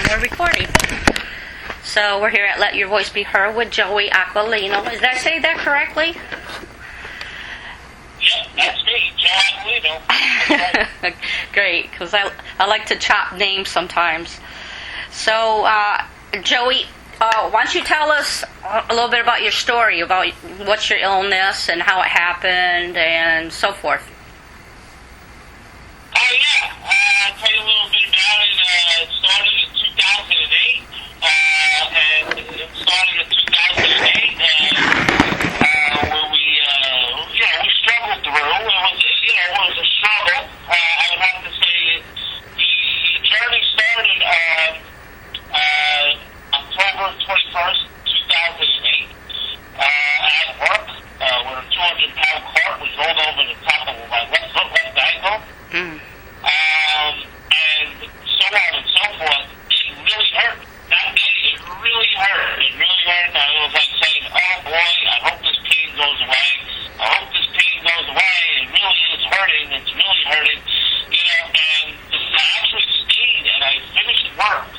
we're recording. So we're here at Let Your Voice Be Heard with Joey Aquilino. Did I say that correctly? Yep, that's me, Joey Aquilino. Great, because I like to chop names sometimes. So, Joey, why don't you tell us a little bit about your story, about what's your illness and how it happened and so forth. I'll tell you a little bit about it. It started in 2008, and it started in 2008, and where we struggled through. It was a struggle. I would have to say the journey started October 21st, 2008, at work, where a 200-pound cart was rolled over the top of my left foot, left ankle. And so on and so forth. It really hurt. That day, it really hurt. It really hurt. I was like saying, oh boy, I hope this pain goes away. I hope this pain goes away. It really is hurting. It's really hurting. And I actually stayed and I finished work.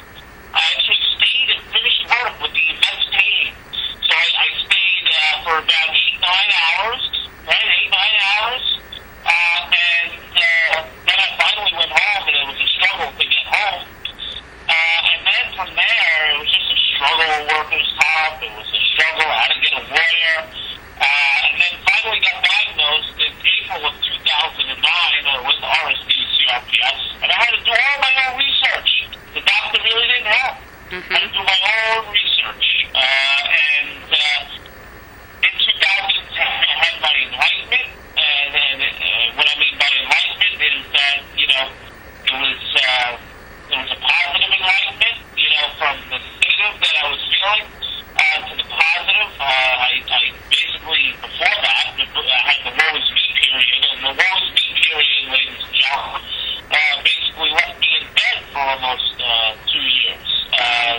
I actually stayed and finished work with the immense pain. So I stayed for about 8-9 hours, right? 8-9 hours. And then I finally went home, and it was a struggle to get home. And then from there, it was just a struggle, workers' comp. It was a struggle. I had to get a lawyer. And then finally got diagnosed in April of 2009 with RSD and CRPS. And I had to do all my own research. The doctor really didn't help. I had to do my own research. And in 2010, I had my enlightenment. And what I mean by enlightenment is that, it was a positive enlightenment, from the negative that I was feeling to the positive. I basically, before that, I had the woe is me period, and the woe is me period, ladies and gentlemen, basically left me in bed for almost 2 years.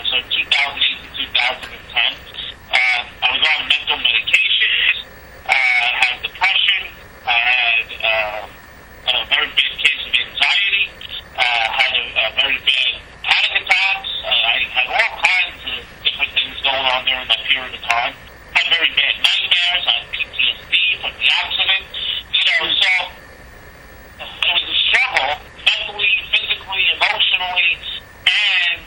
So 2008 to 2010. I was on mental medications. I had depression. I had a very bad case of anxiety. Had a very bad panic attacks. I had all kinds of different things going on during that period of time. Had very bad nightmares. I had PTSD from the accident. So it was a struggle, mentally, physically, emotionally, and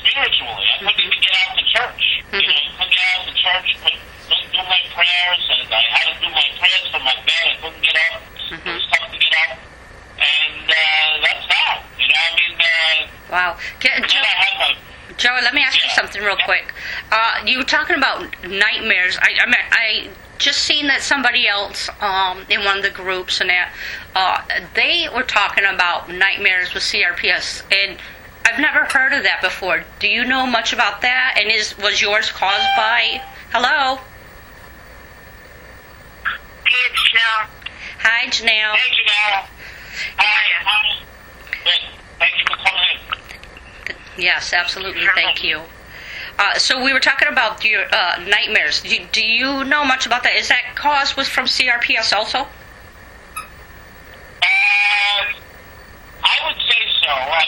spiritually. I couldn't even get out to church. I couldn't get out to church. Couldn't do my prayers, and I had to do my prayers from my bed. I couldn't get up. It was tough to get up. And that's that. Wow. Joey, let me ask you something real quick. You were talking about nightmares. I just seen that somebody else in one of the groups and that they were talking about nightmares with CRPS, and I've never heard of that before. Do you know much about that? And was yours caused by? Hello. Hey, it's Janelle. Hi, Janelle. Hey, Janelle. Hi. Thank you for coming in. Yes, absolutely. Thank you. So we were talking about your nightmares. Do you know much about that? Is that caused from CRPS also? I would say so. I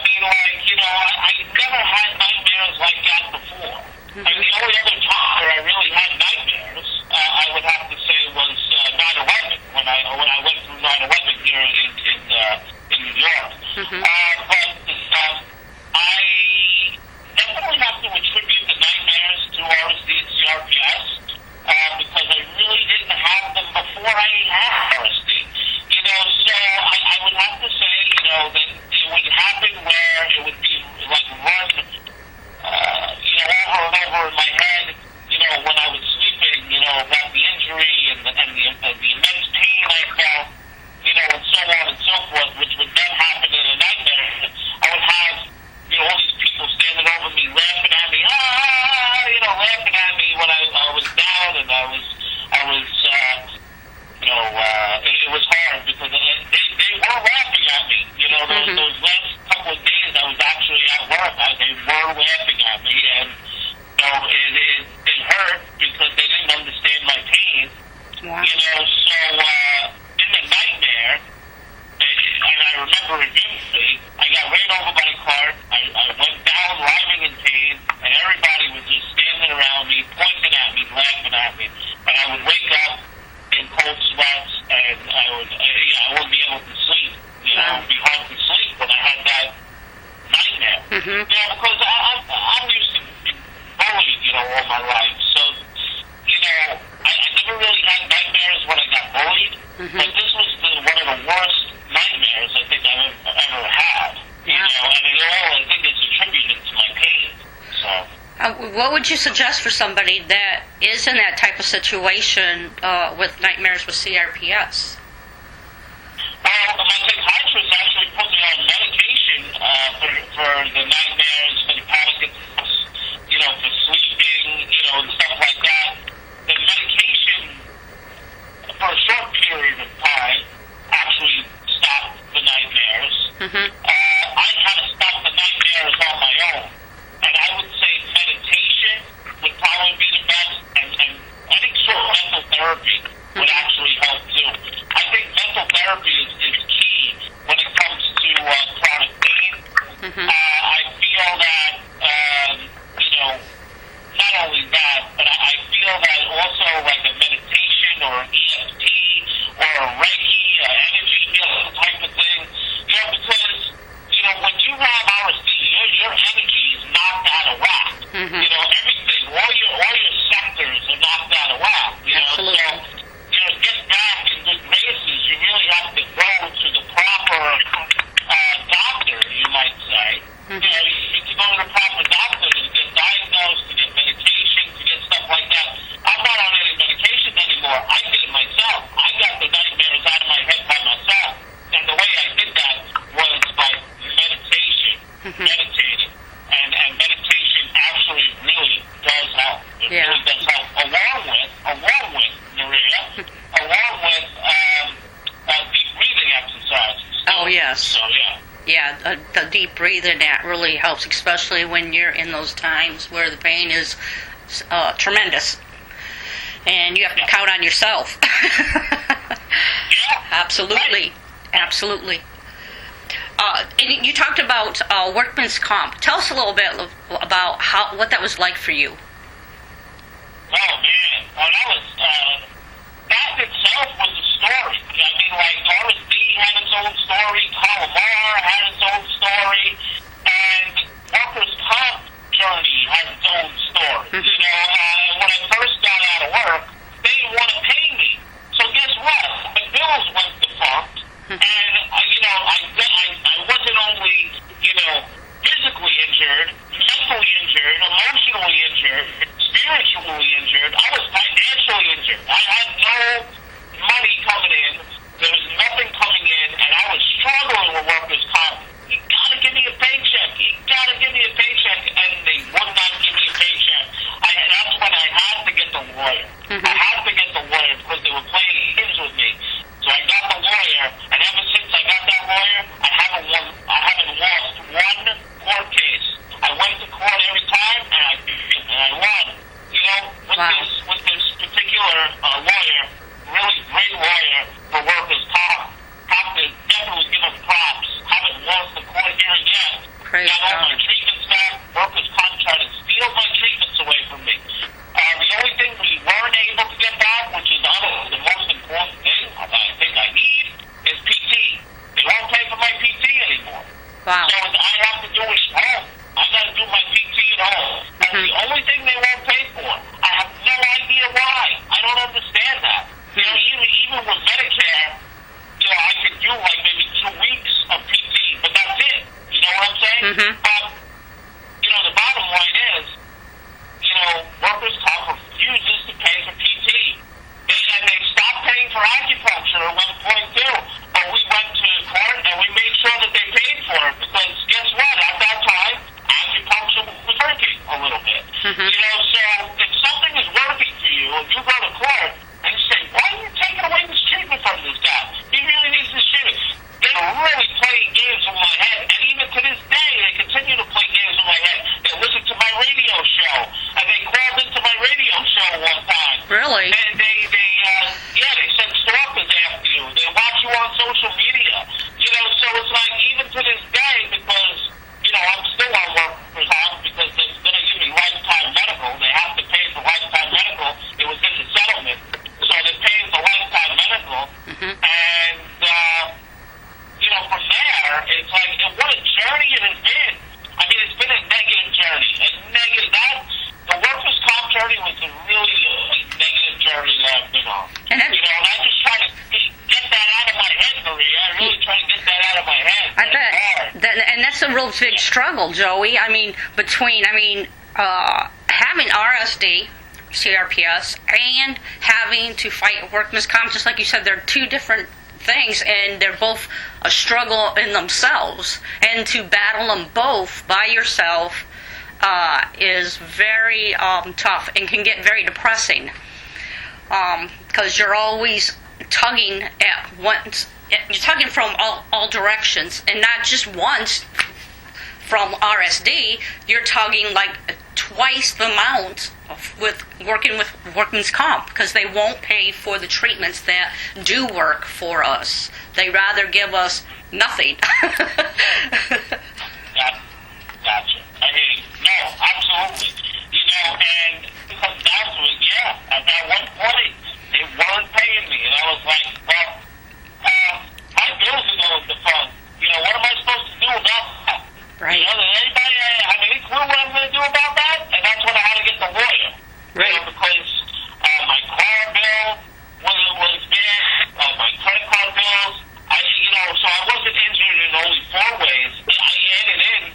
never had nightmares like that before. The only other time where I really had nightmares, I would have to say, was 9/11 when I went through 9/11 here in New York. But I definitely have to attribute the nightmares to RSD and CRPS because I really didn't have them before I had RSD. So I would have to say, that it would happen where it would be like run, over and over in my head, when I was sleeping, about the injury and the immense pain I felt, and so on and so forth, which would then happen in a nightmare. I would have, all these people standing over me, laughing at me, laughing at me when I was down, and I was, it was hard because they were laughing at me. Those last couple of days I was actually at work. They were laughing at me, and it hurt because they didn't understand my pain. Wow. So in the nightmare, and I remember it vividly, I got ran over by a car. I went down Mm-hmm. Because I'm used to being bullied, all my life. So, I never really had nightmares when I got bullied, but this was one of the worst nightmares I think I've ever had. Yeah. And it all, I think, is attributed to my pain. So. What would you suggest for somebody that is in that type of situation with nightmares with CRPS? Well, my psychiatrist actually put me on medication for the nightmares, for the panic attacks, for sleeping, and stuff like that. The medication, for a short period of time, actually stopped the nightmares. Mm-hmm. I had to stop the nightmares on my own. And I would say meditation would probably be the best, and I think sort of mental therapy would actually help too. I think mental therapy is key when it comes to chronic pain. Mm-hmm. I feel that, not only that, but I feel that also like a meditation or an EFT or a Reiki, energy healing type of thing, because, when you have RSD, your energy is knocked out of whack. Mm-hmm. Everything, all your sectors are knocked out of whack. Absolutely. So, to get back in good graces, you really have to go to the proper doctor, you might say. Mm-hmm. To go to the proper doctor to get diagnosed, to get medication, to get stuff like that. I'm not on any medication anymore. I did it myself. I got the nightmares out of my head by myself. And the way I did that was by meditation, meditating. And meditation actually really does help. It really does help. Along with, Maria, deep breathing exercises. Oh, yes. So, yeah. Yeah, the deep breathing, that really helps, especially when you're in those times where the pain is tremendous. And you have to count on yourself. Yeah. Absolutely. Right. Absolutely. And you talked about workman's comp. Tell us a little bit about what that was like for you. Oh, man. That itself was a story. I mean, like, RSD had its own story, Calamar had its own story, and workers' comp journey has its own story. Mm-hmm. When I first got out of work, they didn't want to pay me. So guess what? My bills went defunct, and, I wasn't only, physically injured, mentally injured, emotionally injured, spiritually injured. I was financially injured. I had no money coming in. There was nothing coming in, and I was struggling with workers' comp. You gotta give me a paycheck. You gotta give me a paycheck, and they would not give me a paycheck. That's when I had to get the lawyer. Mm-hmm. I had to get the lawyer because they were playing games with me. So I got the lawyer, and ever since I got that lawyer, I haven't lost one court case. I went to court every time, and I won. With this particular lawyer, really great lawyer for workers' comp. Have to definitely give him props. Haven't lost the court hearing yet. Got all my treatments back. Workers' comp tried to steal my treatments away from me. The only thing we weren't able to get back, which is honestly the most important thing I think I need, is PT. They won't pay for my PT anymore. Wow. So I have to do it at home. I got to do my PT at home. That's the only thing they won't pay for. I have no idea why. I don't understand that. Even with Medicare, I could do like maybe 2 weeks of PT, but that's it. You know what I'm saying? Mm-hmm. But, the bottom line is, workers' comp refuses to pay for PT. And they stopped paying for acupuncture at one point too. But we went to court and we made sure that they paid for it because guess what? At that time, acupuncture was working a little bit. Mm-hmm. So if something is working for you and you go to court and you say, why are you taking away this treatment from this guy? He really needs this treatment. They're really playing games with my head. And even to this day, they continue real big struggle, Joey. I mean, between having RSD, CRPS, and having to fight workman's comp, just like you said, they're two different things, and they're both a struggle in themselves. And to battle them both by yourself is very tough and can get very depressing, because you're always tugging at once. You're tugging from all directions, and not just once from RSD. You're tugging like twice the amount with working with workman's comp, because they won't pay for the treatments that do work for us. They rather give us nothing. Gotcha. I mean, no, absolutely. You know, and it comes down to it, yeah. At that one point, they weren't paying me, and I was like, well, my bills are going to fund. You know, what am I supposed to do about that? Right. You know, does anybody have any clue what I'm going to do about that? And that's when I had to get the lawyer. Right. You know, because my car bill was bad, my credit card bills. So I wasn't injured in only 4 ways. I added in,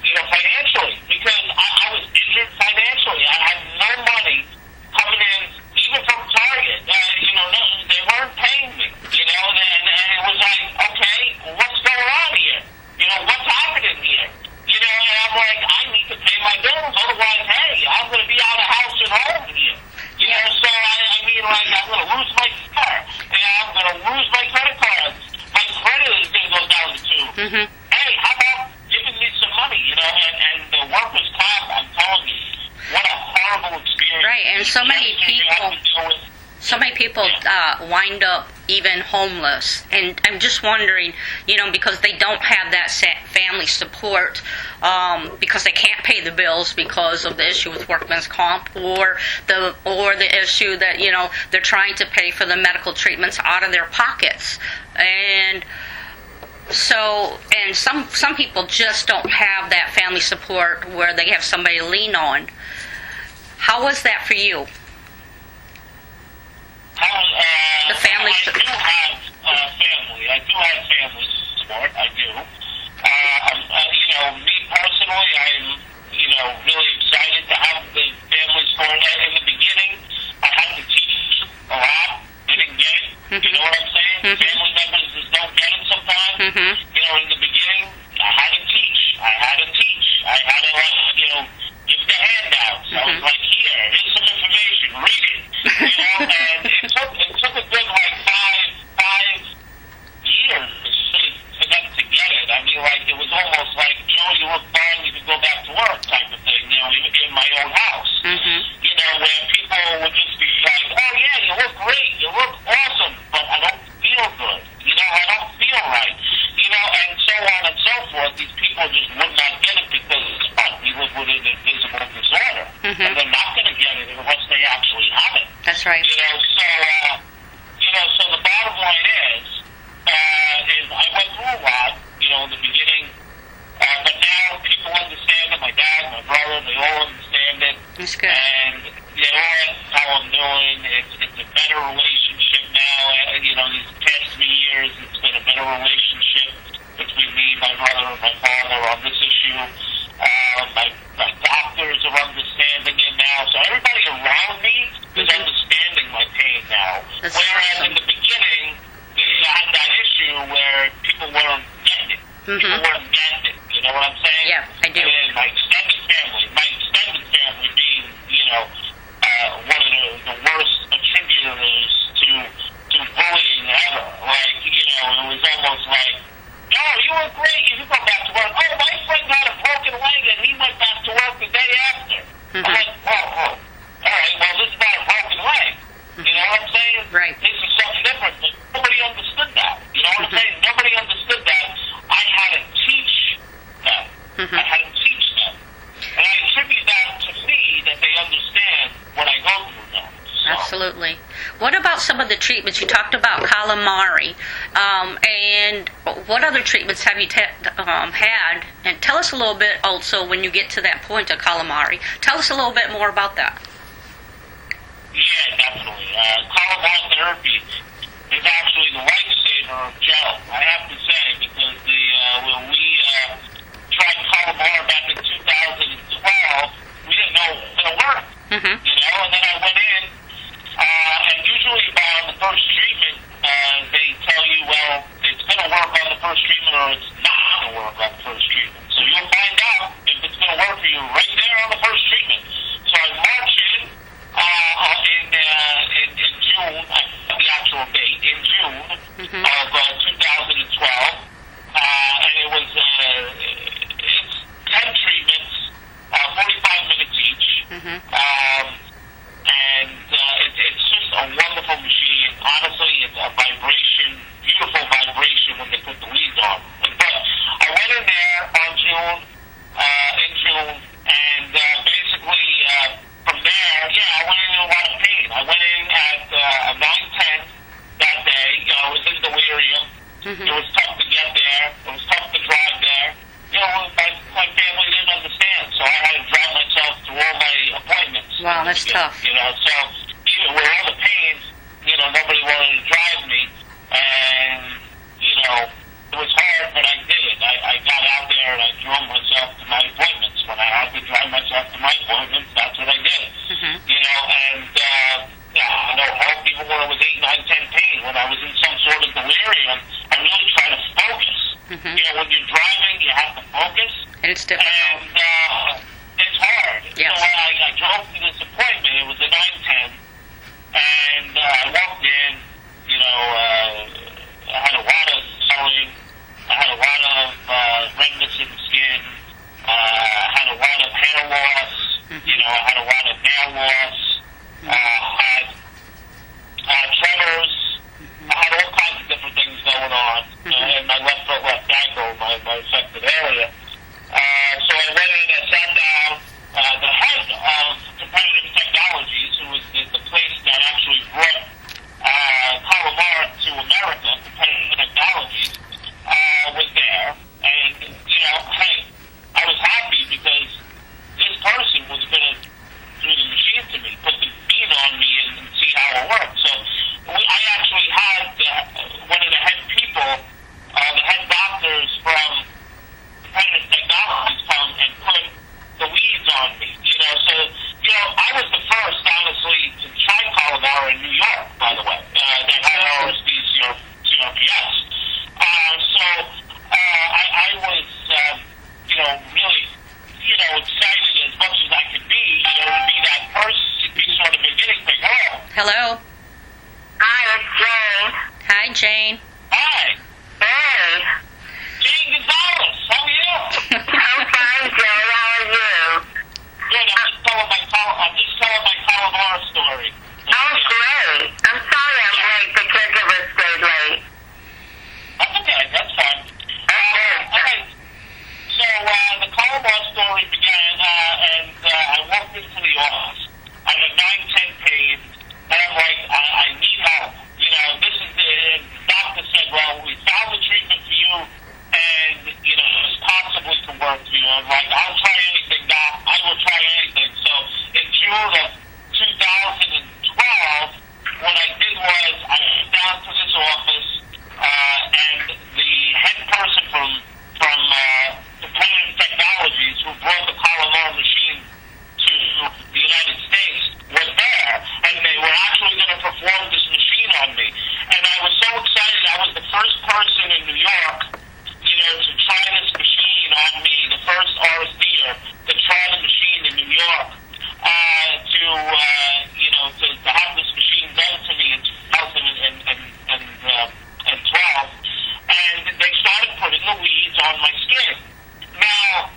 financially, because I was injured financially. I had no money coming in, even from Target. They weren't paying me, and it was like, okay, what's going on here? What's happening here? And I'm like, I need to pay my bills, otherwise, hey, I'm going to be out of house and home here. So I'm going to lose my car, and I'm going to lose my credit cards. My credit is going to go down to 2. Mm-hmm. Hey, how about giving me some money, and the workers' comp, I'm telling you, what a horrible experience. Right, and so many people wind up even homeless, and I'm just wondering, because they don't have that family support, because they can't pay the bills because of the issue with workman's comp, or the issue that they're trying to pay for the medical treatments out of their pockets, and some people just don't have that family support where they have somebody to lean on. How was that for you? The family. I do have family. I do have family support. I do. Me personally, I'm really excited to have the family support. In the beginning, I had to teach a lot. They didn't get it. Mm-hmm. You know what I'm saying? Mm-hmm. Family members just don't get it sometimes. Mm-hmm. In the beginning, I had to teach. I had to give the handouts. Mm-hmm. I was like, here's some information. Read it. And it took a good five years for them to get it. I mean, it was almost like, Joe, you look fine, you can go back to work type of thing, in my own house. Mm-hmm. Where people would just be like, oh yeah, you look great, you look awesome, but I don't feel good. I don't feel right. And so on and so forth. These people just would not get it because we live with an invisible disorder. Mm-hmm. And they're not going to get it unless they actually have it. That's right. So the bottom line is I went through a lot, in the beginning, but now people understand it. My dad, my brother, they all understand it. That's good. And they all ask how I'm doing. It's a better relationship now. These past 3 years, it's been a better relationship between me, my brother, and my father on this issue. My doctors are understanding it now. So everybody around me is understanding my pain now. That's Whereas awesome. in the beginning, I had that issue where people weren't getting it. Mm-hmm. People weren't getting it. You know what I'm saying? Yeah, I do. And then my extended family being, one of the worst contributors to bullying ever. It was almost like, no, you were great. You can go back to work. Oh, my friend had a broken leg and he went back to work the day after. Mm-hmm. I'm like, all right, well, this is not a broken leg. You know what I'm saying? Right. This is something different. But nobody understood that. You know what I'm saying? Nobody understood that. I had to teach them. Mm-hmm. I had to teach them. And I attribute that to me, that they understand what I go through now. So. Absolutely. What about some of the treatments? You talked about calamari. And what other treatments have you had? And tell us a little bit also when you get to that point of calamari. Tell us a little bit more about that. Yeah, definitely. Calamari therapy is actually the lifesaver of gel, I have to say, because when we try You know, and then I went in, and usually on the first treatment, they tell you, well, it's going to work on the first treatment or it's not going to work on the first treatment. So you'll find out if it's going to work for you right there on the first treatment. So I march in June, I forgot the actual date, in June of 2012, and it was it's 10 treatments, 45 minutes each, and it's just a wonderful machine. Honestly, it's a vibration, beautiful vibration when they put the leads on. But I went in there in June, and basically from there, I went in a lot of pain. I went in at 9:10 that day. I was in delirium. It was tough to get there. It was tough to drive there. You know, my family didn't understand, so I had to drive myself to all my appointments. Wow, that's tough. You know, so even with all the pain, you know, nobody wanted to drive me, and you know, it was hard, but I did it. I got out there and I drove myself to my appointments. When I had to drive myself to my appointments, that's what I did. You know, and I know all people when it was 8, 9, 10 pain, when I was in some sort of delirium, I really try to focus. You know, when you're driving, you have to focus. And it's difficult. And it's hard. Yeah. So I drove to this appointment. It was a 9:10, and I walked in. You know, I had a lot of swelling. I had a lot of redness in the skin. I had a lot of hair loss. You know, I had a lot of nail loss. I had tremors. I had all kinds of different things going on in my left foot, left ankle, my affected area. So I went in and sat down. The head of Competitive Technologies, who was the place that actually brought Calamar to America, Competitive Technologies, was there. And, you know, hey, I was happy because this person was going to do the machine to me, put the bead on me and see how it worked. So I actually had one of the head people, the head doctors from Competitive Technologies come and put the leads on me. You know, so, you know, I was the first, honestly, to try Calamar in New York, by the way, that had RSD CRPS. So I was, you know, really, you know, excited as much as I could be, you know, to be that person, to be sort of a guinea pig. Hello. Hi, it's Jane. Hi, Jane. Hi. Hey. Jane Gonzalez, how are you? I'm fine, Jane. How are you? Good, I'm just telling my Calamar story. Oh, great. I'm sorry I'm late. The caregiver stayed late. That's okay, that's fine. Okay. So, the Calamar story began, and I walked into the office. I had 9:10 pain, and I'm like, I need help. You know, this is the doctor said, well, we found the treatment for you, and, you know, this possibly can work for you. I'm like, I'll try anything, doc. I will try anything. So, in June of 2012, what I did was I went down to this office, and the head person from Competitive Technologies, who brought the Calamar machine to the United States, was there, and they were actually going to perform this machine on me. And I was so excited. I was the first person in New York, you know, to try this machine on me, the first RSDer to try the machine in New York, to have this machine done to me in 2012. And they started putting the leads on my skin. Now,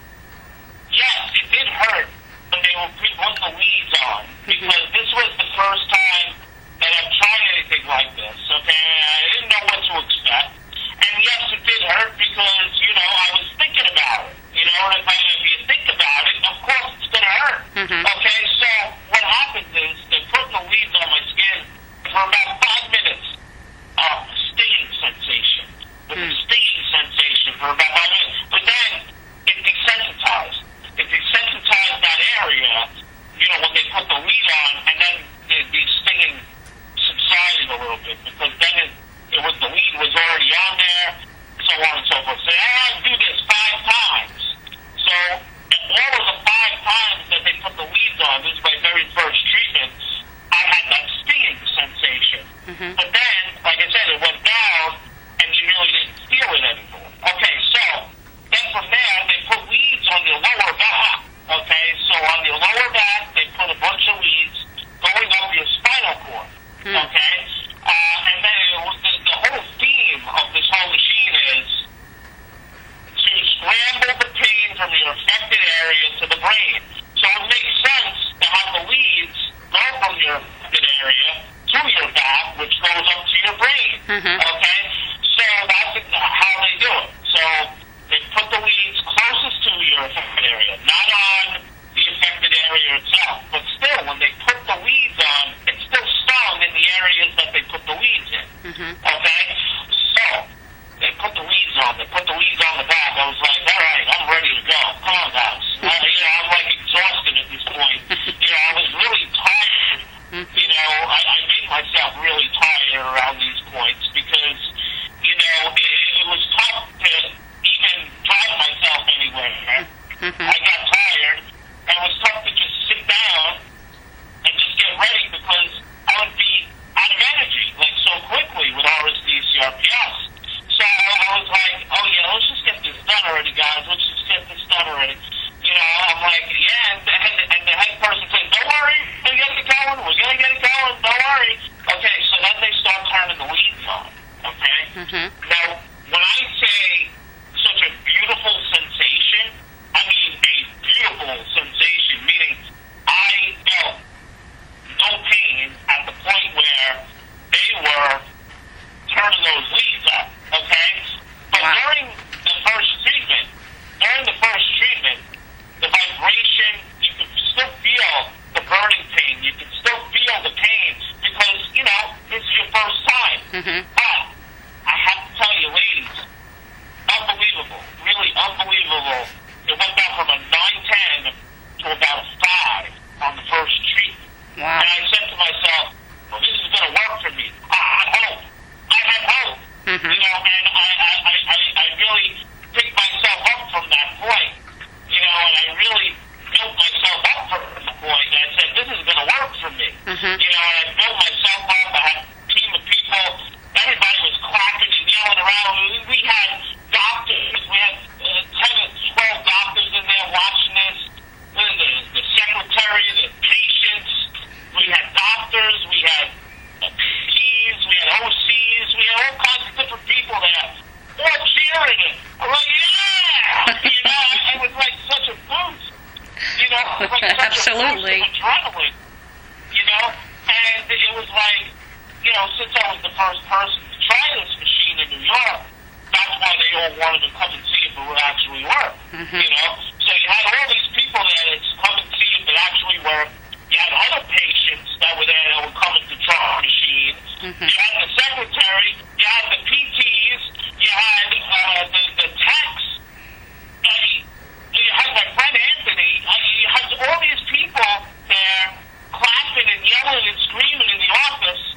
yes, it did hurt when they were putting the leads on, because this was the first time that I've tried anything like this, okay? I didn't know what to expect. And yes, it did hurt because, you know, I was thinking about it. You know, and if you think about it, of course it's going to hurt. Okay, so what happens is they put the leads on my skin for about 5 minutes of stinging sensation. With a stinging sensation for about 5 minutes. But then it desensitized. It desensitized that area, you know, when they put the lead on, and then the stinging subsided a little bit, because then it was, the lead was already on there, so on and so forth. So I had to do this 5 times. So all of the 5 times that they put the leads on, this is my very first Okay? So that's how they do it. So they put the weeds closest to your affected area, not on the affected area itself. But still, when they put the weeds on, it's still stung in the areas that they put the weeds in. Okay? So they put the weeds on. They put the weeds on the back. I was like, all right, I'm ready to go. Come on, guys. I'm like exhausted at this point. I was really tired. I made myself really tired around these points because, it was tough to even drive myself anywhere. I got tired, and it was tough to just sit down and just get ready because I would be out of energy, like so quickly with RSD CRPS. So I was like, oh yeah, let's just get this done already, guys. Let's just get this done already. I'm like, yeah, and the head person said, don't worry, we're going to get it going, don't worry. Okay, so then they start turning the weeds on, okay? Now, when I say such a beautiful sensation, I mean a beautiful sensation, meaning I felt no pain at the point where they were turning those weeds up, okay? But during the first treatment, the vibration, you can still feel the burning pain. You can still feel the pain because, this is your first time. But I have to tell you, ladies, unbelievable, really unbelievable. It went down from a 9-10 to about a 5 on the first treatment. Wow. And I said to myself, well, this is going to work for me. I had hope. And I really picked myself up from that point. And I really built myself up from the point. And I said, this is going to work for me. And I built myself up. I had a team of people. Everybody was clapping and yelling around. We had doctors. We had 10 or 12 doctors in there watching this. The secretary, the patients. We had doctors. We had PTs. We had OCs. We had all kinds of different people there. All cheering it. I'm like, yeah! It was like such a boost. It was like such Absolutely. a boost of adrenaline. And it was like, since I was the first person to try this machine in New York, that's why they all wanted to come and see if it would actually work. So you had all these people there that come and see if it actually worked. You had other patients that were there that were coming to try the machine. You had the secretary. You had the PTs. You had the techs. You had my friend Anthony. You had all these people there clapping and yelling and screaming in the office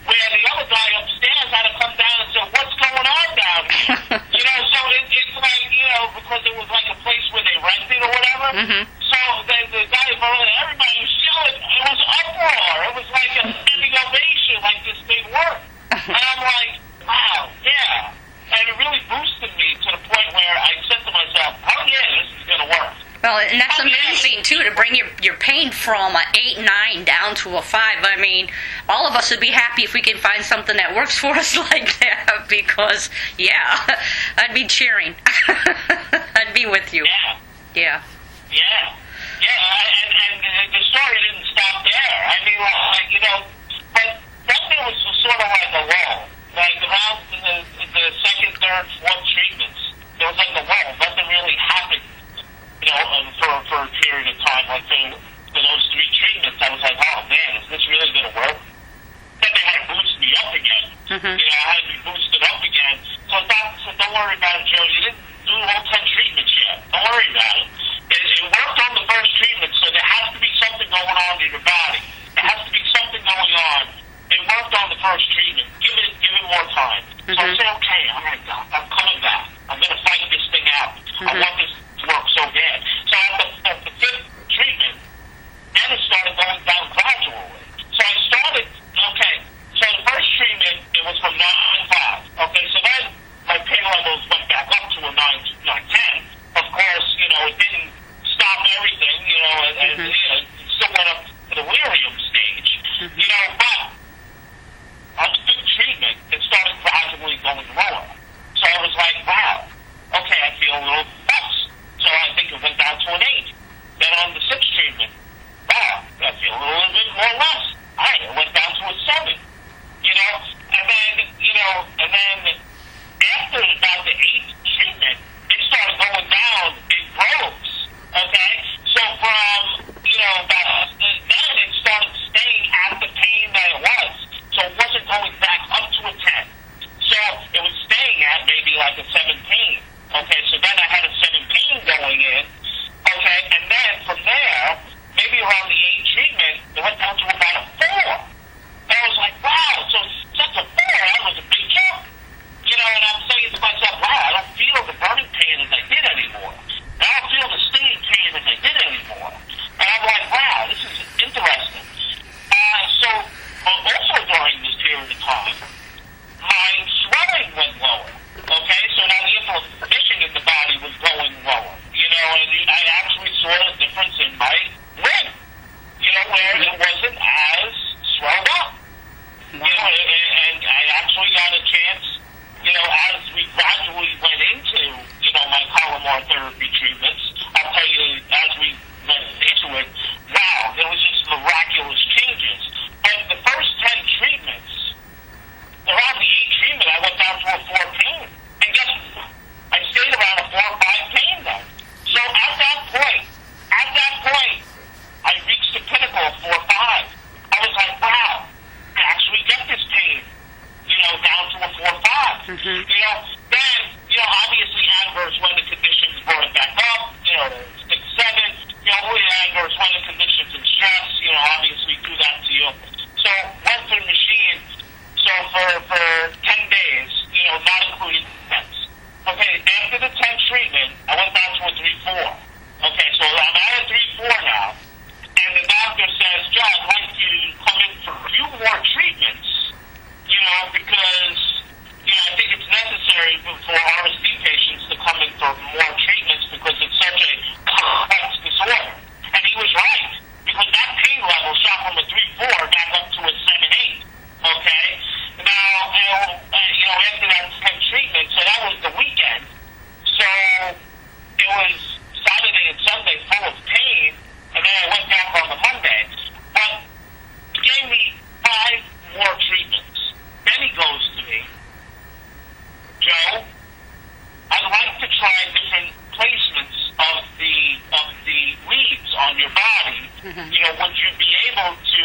where the other guy upstairs had to come down and say, what's going on down here? So it's like, because it was like a place where they rented or whatever. So the guy, everybody was yelling. It was uproar. It was like a standing ovation, like this thing worked. And I'm like, wow, yeah. And it really boosted me to the point where I said to myself, oh yeah, this is going to work. Well, and that's amazing, too, to bring your pain from an 8-9 down to a 5. I mean, all of us would be happy if we can find something that works for us like that because, yeah, I'd be cheering. I'd be with you. Yeah. And the story didn't stop there. I mean, but then there was sort of like a lull. Like around the second, third, fourth treatments, there was like a lull. Nothing really happened. For a period of time, like for those 3 treatments, I was like, oh man, is this really going to work? Then they had to boost me up again. I had to be boosted up again. So don't worry about it, Joe. You didn't do all 10 treatments yet. Don't worry about it. It worked on the first treatment, so there has to be something going on in your body. There has to be something going on. It worked on the first treatment. Give it more time. So I said, okay, all right, Doc, I'm coming back. I'm going to fight this thing out. I want this work so bad. So at the 5th treatment, then it started going down gradually. So I started, so the first treatment, it was from 9 to 5. So then my pain levels went back up to a 9, 10. Of course, it didn't sort of difference in my limb, where it wasn't as swelled up. And I actually got a chance, as we gradually went into, my Palomar therapy treatments, I'll tell you, as we went into it, wow, there was just miraculous changes. But the first 10 treatments, around the 8th treatment, I went down to a 4 pain. And guess what? I stayed around a 4 or 5 pain then. So at that point, I reached the pinnacle of 4 or 5. I was like, wow, I actually get this pain, down to a 4 or 5. Then, obviously adverse weather conditions brought it back up, to 6, 7. All the adverse weather conditions and stress, obviously do that to you. So went through the machine. So for 10 days, not including tests. Okay, after the 10th treatment, I went down to a 3-4. Okay, so I'm at a 3-4 now. And the doctor says, Joe, I'd like you to come in for a few more treatments, because, I think it's necessary for RSD patients to come in for more treatments because it's such a complex disorder. And he was right, because that pain level shot from a 3-4 back up to a 7-8. Okay? Now, after that 10 treatment, so that was the weekend. So it was Saturday and Sunday full of pain, and then I went back on the Monday. But he gave me 5 more treatments. Then he goes to me, Joe, I'd like to try different placements of the leads on your body. Would you be able to,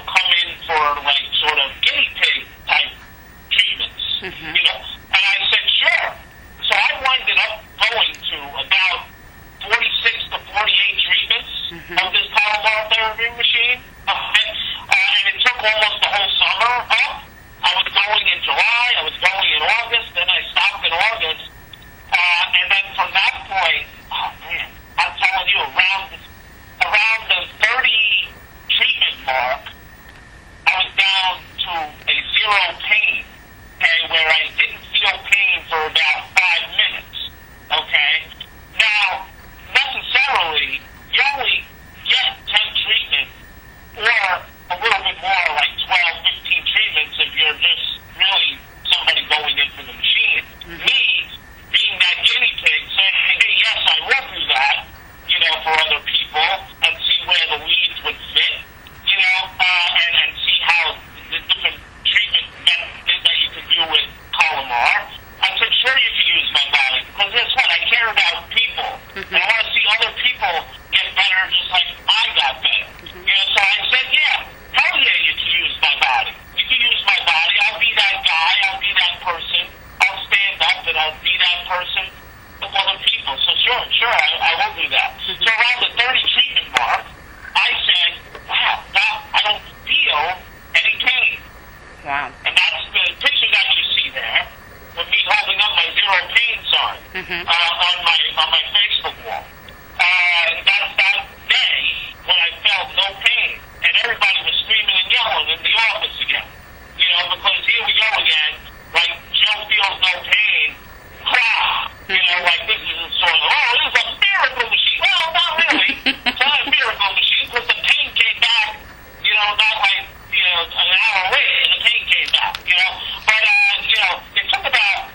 come in for like sort of guinea pig type treatments? And I said, sure. So I winded up going to about 46 to 48 treatments of this Palomar therapy machine. And it took almost the whole summer up. I was going in July, I was going in August, then I stopped in August. And then from that point, oh man, I'm telling you, around the 30 treatment mark, I was down to a 0 pain, okay, where I didn't feel pain for about 5 minutes, okay? Now, necessarily, you only get 10 treatments or a little bit more, like 12, 15 treatments if you're just really somebody going into the machine. Me, being that guinea pig, saying, hey, yes, I will do that, for other people and see where the leads would fit, and see how the different treatment methods that you could do with Palomar. I said, sure, you can use my body, because guess what? I care about people, and I want to see other people get better just like I got better. So I said, yeah, hell yeah, you can use my body. You can use my body. I'll be that guy. I'll be that person. I'll stand up and I'll be that person with other people. So sure, I will do that. So around the 30 treatment mark, I said, wow, Doc, I don't feel any pain. Wow. And that's the picture that you see there with me holding up my 0 pain sign on my Facebook wall. That's that day when I felt no pain, and everybody was screaming and yelling in the office again. Because here we go again, like Joe feels no pain. Like this is a sort of, this is a miracle machine. Well, not really. It's not a miracle machine because the pain came back, not like, an hour later, the pain came back, But, it took about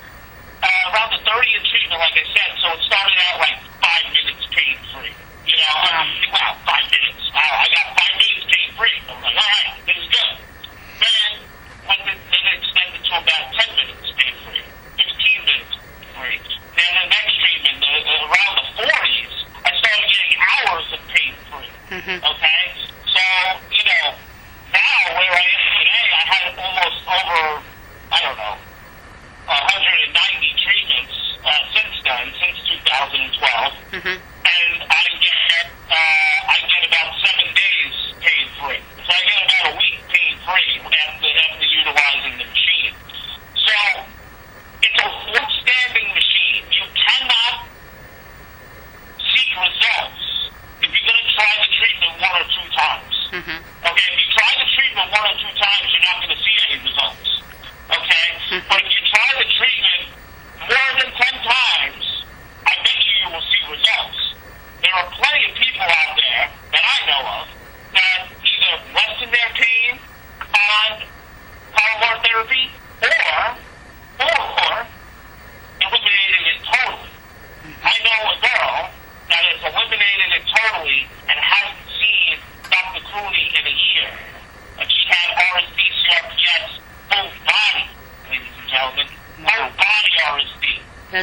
around the 30th treatment, like I said, so it started out like 5 minutes pain-free. Wow, 5 minutes. Wow, I got 5 minutes pain-free. I was like, all right, this is good. Then it extended to about 10 minutes pain-free, 15 minutes free. Then the next treatment, around the 40s, I started getting hours of pain-free. Okay? So, now where I am today, I had almost over, I don't know, 190 treatments since then, since 2012. And I get about 7 days pain-free. So I get about a week pain-free after utilizing the machine. So it's a long-standing machine. You cannot seek results if you're going to try the treatment 1 or 2 times. Okay, if you try the treatment 1 or 2 times, you're not going to see any results. Okay? But if you try the treatment more than 10 times, I bet you will see results. There are plenty of people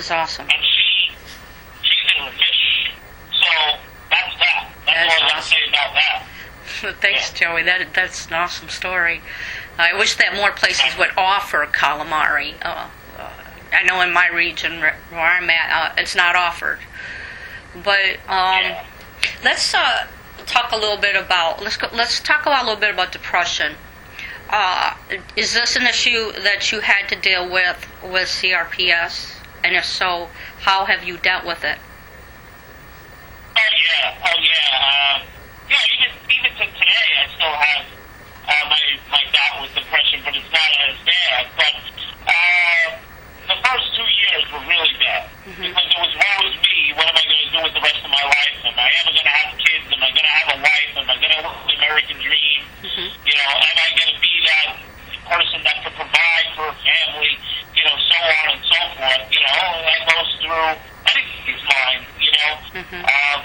That's awesome. And she's in remission. So that's that. That's all I can say about that. Thanks, Joey. That's an awesome story. I wish that more places would offer calamari. I know in my region where I'm at, it's not offered. But let's talk a little bit about let's talk a little bit about depression. Is this an issue that you had to deal with CRPS? And if so, how have you dealt with it? Oh yeah. Even to today, I still have my battle with depression, but it's not as bad. But the first 2 years were really bad because it was woe is me. What am I going to do with the rest of my life? Am I ever going to have kids? Am I going to have a wife? Am I going to work the American dream? You know, am I going to be that person that can provide for a family? You know, so on and so forth. You know, that goes through anybody's mind. You know,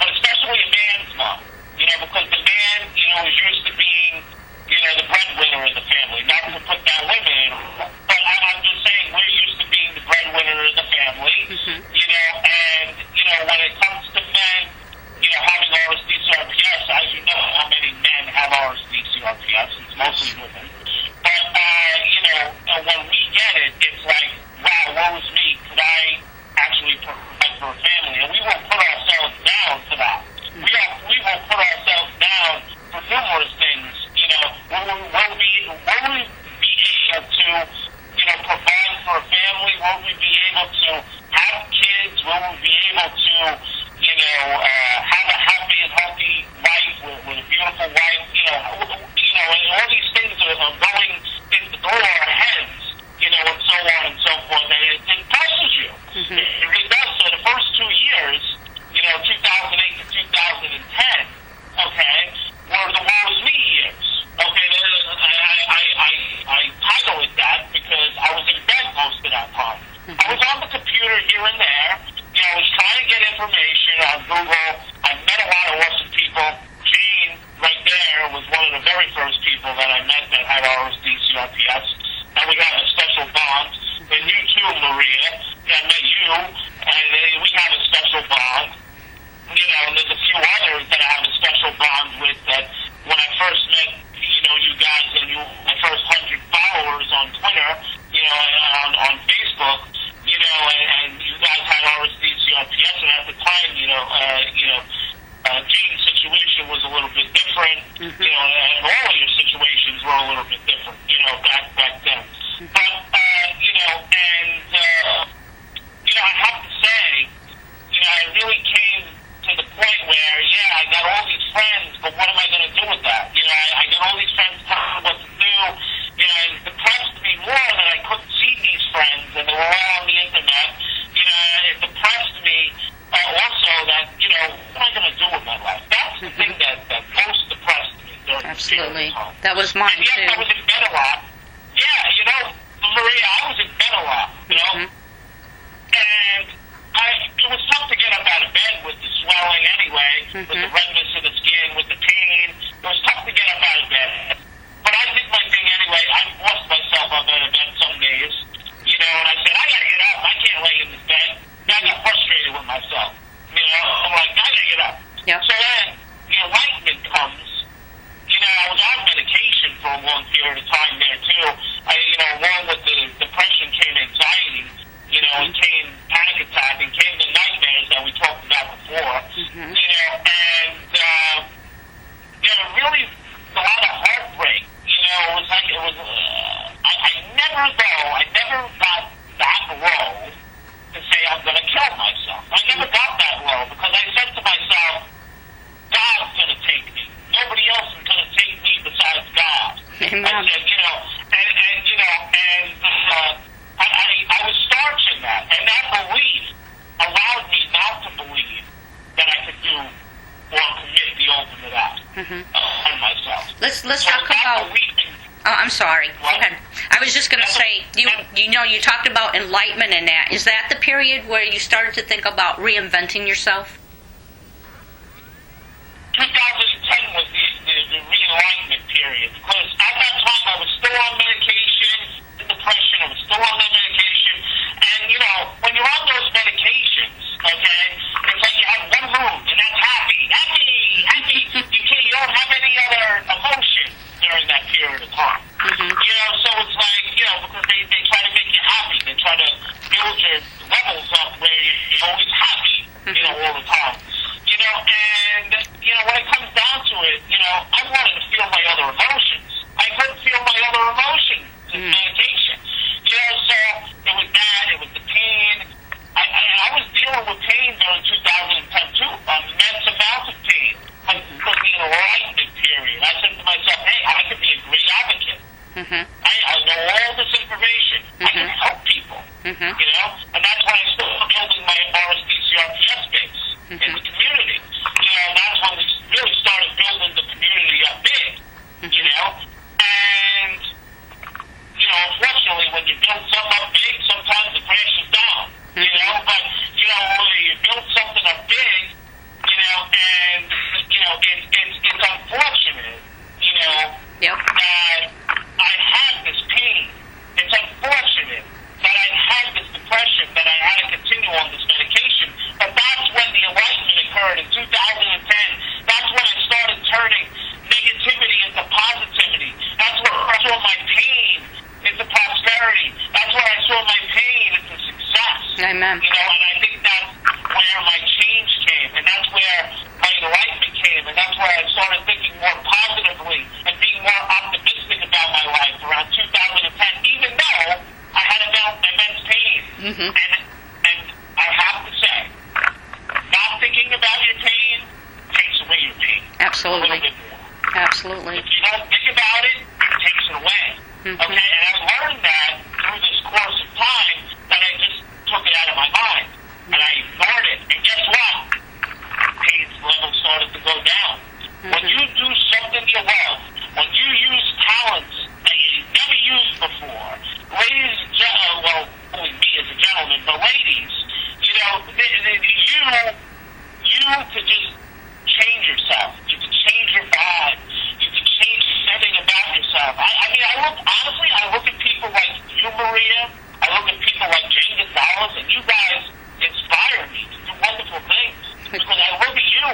but especially a man's mind. You know, because the man, you know, is used to being, you know, the breadwinner in the family. Not to put down women in, but I'm just saying we're used to being the breadwinner in the family. You know, and you know when it comes to men, you know, having RSD-CRPS, as you know, how many men have RSD-CRPS? It's mostly women. But you know, when we get it, it's like, wow, woe is me. Could I actually provide for a family? And we will put ourselves down for that. We will put ourselves down for numerous things. You know, will we be able to, you know, provide for a family? Will we be able to have kids? Will we be able to, you know, have a happy and healthy life with a beautiful wife? You know, and all these things are going through our heads. You know, and so on and so forth. And it depresses you. It really does. So the first 2 years, you know, 2008 to 2010, okay, were the woe is me years. Okay, I title it that because I was in bed most of that time. I was on the computer here and there. You know, I was trying to get information on Google. I met a lot of awesome people. Jane, right there, was one of the very first people that I met that had RSD-CRPS. And we got a special bond. And you too, Maria. I met you, and we have a special bond. You know, and there's a few others that I have a special bond with that when I first met, you know, you guys and my first 100 followers on Twitter, you know, on Facebook, you know, and you guys had RSD-CRPS, and at the time, Gene's situation was a little bit different, you know, and all of your situations were a little bit different, you know, back then. But, you know, and, you know, I have to say, you know, I really came to the point where, yeah, I got all these friends, but what am I going to do with that? You know, I got all these friends telling me what to do. You know, it depressed me more that I couldn't see these friends, and they were all on the internet. You know, it depressed me also that, you know, what am I going to do with my life? That's the thing that most depressed me during this period of time. That was mine, and yes, too. I was in bed a lot. Yeah, you know, Maria, I was in bed a lot, you know? And it was tough to get up out of bed with the swelling anyway, with the redness of the skin, with the pain. It was tough to get up out of bed. But I did my thing anyway. I forced myself up out of bed some days, you know, and I said, I gotta get up. I can't lay in this bed. And I got frustrated with myself. You know, I'm like, I gotta get up. Yep. So then the enlightenment comes. You know, I was on medication for a long period of time there too. You know, along with the depression came anxiety. You know, it came panic attack, and came the nightmares that we talked about before. You know, and you know, really a lot of heartbreak. You know, it was like I never got that low to say I'm going to kill myself. I never got that low because I said to myself, God's going to take me. Nobody else is going to take me besides God. Amen. I said, you know, and you know, and I was starched in that, and that belief allowed me not to believe that I could do or commit the ultimate act on myself. Let's So talk that about. belief in- Oh, I'm sorry. What? Okay. I was just going to say, you know, you talked about enlightenment and that. Is that the period where you started to think about reinventing yourself? 2010 was the re-enlightenment period because at that time I was still on medication, depression. I was still on that medication, and you know when you're on those medications. You know, and that's when I started building my RSDCRPS base in the community. You know, that's when we really started building the community up big. You know, and you know, unfortunately, when you build something up big, sometimes it crashes down. You know, but you know, when you build something up big, you know, and you know, it's unfortunate, you know, that I had this pain. It's unfortunate that I had this depression, that I had to continue on this medication. But that's when the enlightenment occurred in 2010. That's when I started turning negativity into positivity. That's when I saw my pain into prosperity. That's when I saw my pain into success. Amen. You know, and I think that's where my change came, and that's where my enlightenment came, and that's where I started thinking more positively and being more optimistic about my life around 2010, even though I had immense pain. And I have to say, not thinking about your pain takes away your pain. Absolutely. A little bit more. Absolutely. If you don't think about it, it takes it away. Okay? And I learned that through this course of time, that I just took it out of my mind. And I ignored it. And guess what? Pain level started to go down. When you do something you love, when you use talents that you never used before, ladies and gentlemen, well, only me as a gentleman, but ladies, you know, you could just change yourself. You could change your vibe. You could change something about yourself. I mean, honestly, I look at people like you, Maria. I look at people like Jane Gonzalez, and you guys inspire me to do wonderful things. Because I look at you.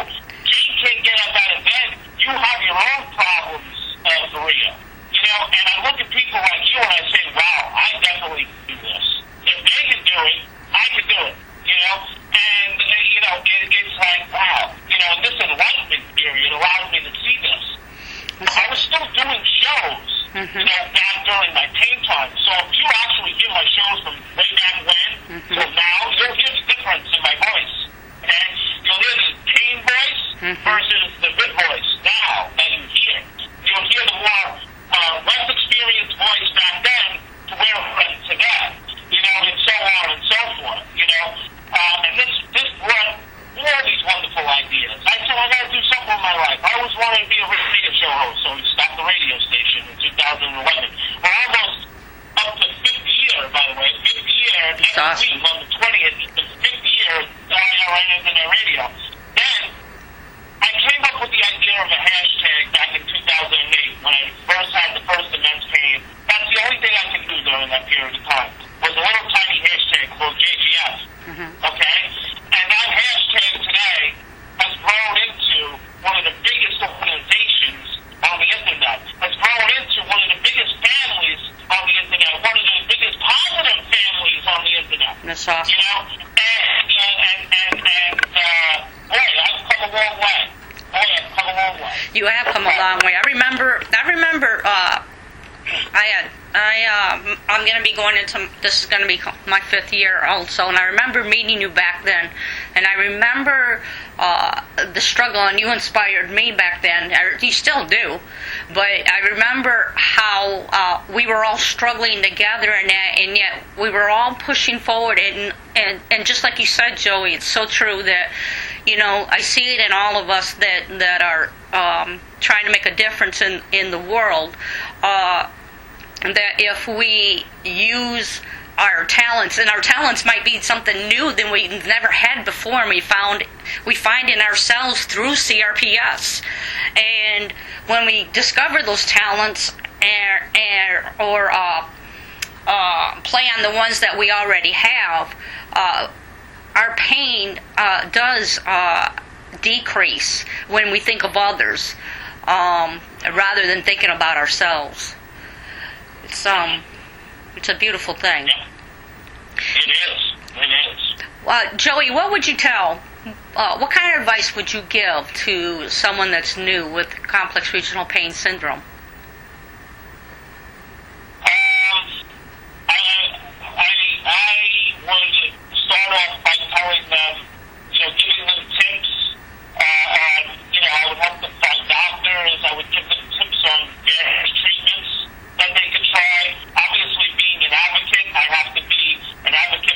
Jane can't get up out of bed. You have your own problems, Maria. You know, and I look at people like you and I say, wow, I definitely can do this. If they can do it, I can do it. You know, and, you know, it's like, wow. You know, this enlightenment period allows me to see this. I was still doing shows, you know, back during my pain time. So if you actually hear my shows from way back when till now, you'll hear the difference in my voice. Okay? You'll hear the pain voice versus the good voice now that you hear. You'll hear the more less experienced voice back then to where it went today. You know, and so on and so forth. You know, and this brought all these wonderful ideas. I said I got to do something with my life. I always wanted to be a radio show host, so we stopped the radio station in 2011. We're almost up to 50 years, by the way. 50 years next week on the 20th. It's 50 years right Internet Radio. Then I came up with the idea of a hashtag back in 2008 when I first had the first immense pain. That's the only thing I could do during that period of time. Was a little tiny hashtag called JGF. Okay? And that hashtag today has grown into one of the biggest organizations on the internet. Has grown into one of the biggest families on the internet. One of the biggest positive families on the internet. That's awesome. You know? And boy, I've come a long way. You have come a long way. I remember, I'm going to be going into, this is going to be my 5th year also, and I remember meeting you back then, and I remember the struggle, and you inspired me back then, you still do, but I remember how we were all struggling together, and yet we were all pushing forward, and just like you said, Joey, it's so true that, you know, I see it in all of us that are trying to make a difference in the world, that if we use our talents, and our talents might be something new than we've never had before, and we find in ourselves through CRPS. And when we discover those talents or play on the ones that we already have, our pain does decrease when we think of others rather than thinking about ourselves. It's a beautiful thing. Yeah. It is. Joey, what would you tell? What kind of advice would you give to someone that's new with complex regional pain syndrome? I would start off by telling them, giving them tips. I would help them find doctors. I would give them tips on various treatments that they could try. Obviously, being an advocate, I have to be an advocate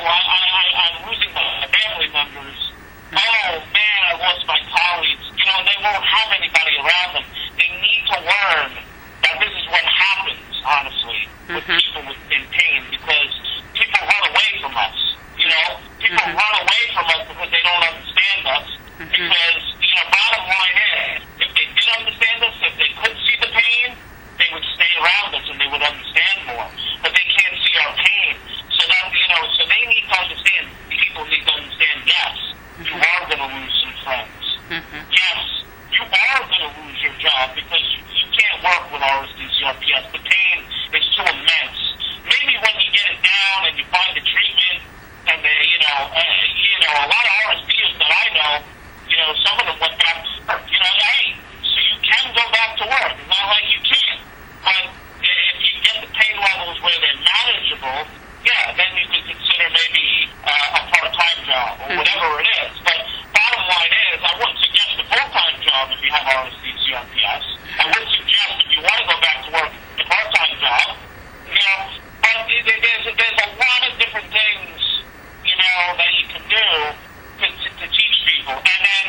I'm losing my family members. Oh, man, I lost my colleagues. They won't have anybody around them. They need to learn that this is what happens, honestly, with people in pain, because people run away from us. People run away from us because they don't understand us. Because, bottom line is, if they did understand us, if they could see the pain, they would stay around us and they would understand more. But they can't see our pain. So so they need to understand, people need to understand, yes, you are going to lose some friends. Yes, you are going to lose your job because you can't work with RSD-CRPS. The pain is too immense. Maybe when you get it down and you find the treatment, and a lot of RSDs that I know, some of them went back to work. Hey, so you can go back to work. It's not like you can't. But if you get the pain levels where they're manageable, yeah, then you could consider maybe a part-time job or whatever it is. But bottom line is, I wouldn't suggest a full-time job if you have RSD-CRPS. I would suggest if you want to go back to work, a part-time job. But there's a lot of different things, that you can do to teach people. And then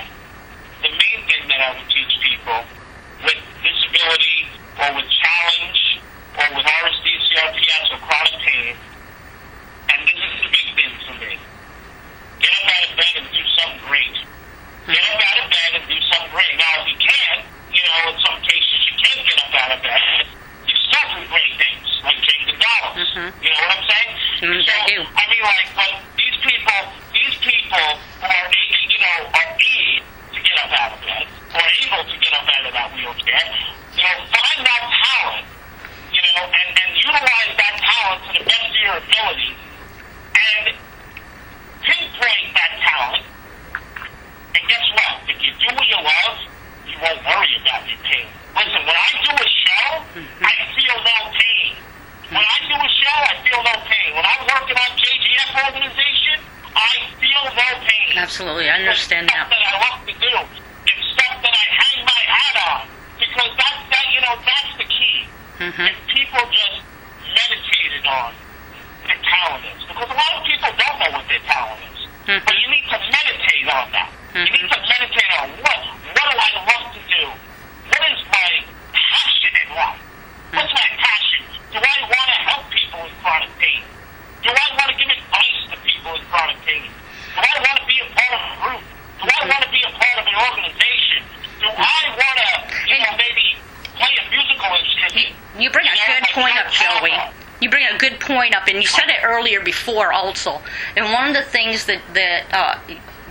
the main thing that I would teach people with disability or with challenge or with RSD-CRPS or chronic pain, and this is the big thing for me, get up out of bed and do something great. Get up out of bed and do something great. Now, if you can't, in some cases you can't get up out of bed, you still do great things, like change the dollars. You know what I'm saying? I do. I mean, but these people who are, are able to get up out of bed, or able to get up out of that wheelchair, find that talent, and utilize that talent to the best of your ability, and pinpoint that talent, and guess what? If you do what you love, you won't worry about your pain. Listen, when I do a show, I feel no pain. When I do a show, I feel no pain. When I'm working on JGF organization, I feel no pain. Absolutely, I understand that. It's stuff that I love to do. It's stuff that I hang my hat on. Because that's the key. If people just meditated on their talent is. Because a lot of people don't know what their talent is. But you need to meditate on that. You need to meditate on what do I love to do? What is my passion in life? What's my passion? Do I want to help people in chronic pain? Do I want to give advice to people in chronic pain? Do I want to be a part of a group? Do I want to be a part of an organization? Do I want to, maybe play a musical instrument? You bring a good point up, Joey. You bring a good point up, and you said it earlier before also. And one of the things that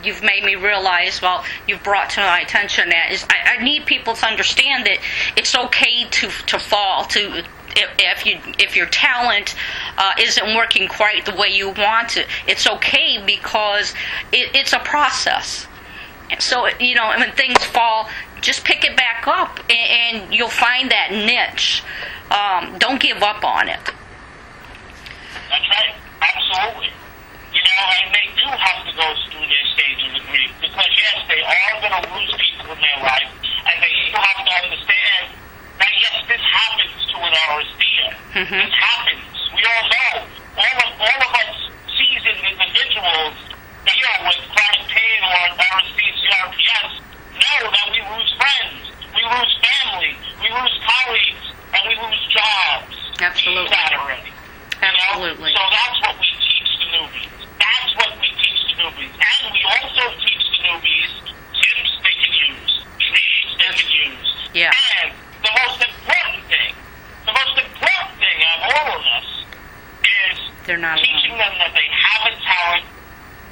you've made me realize, you've brought to my attention that is I need people to understand that it's okay to fall, if your talent isn't working quite the way you want it. It's okay because it's a process. So, when things fall, just pick it back up and you'll find that niche. Don't give up on it. That's right. Absolutely. And they do have to go through their stages of grief. Because, yes, they are going to lose people in their life. And they have to understand that, yes, this happens to an RSD. This happens. We all know. All of us seasoned individuals deal with chronic pain or RSD-CRPS know that we lose friends, we lose family, we lose colleagues, and we lose jobs. Absolutely. We see that already. Absolutely. So that's what we teach the newbies. That's what we teach the newbies. And we also teach the newbies tips they can use, trees they can use. Yeah. And the most important thing of all of this is they're not teaching alone. them that they have a talent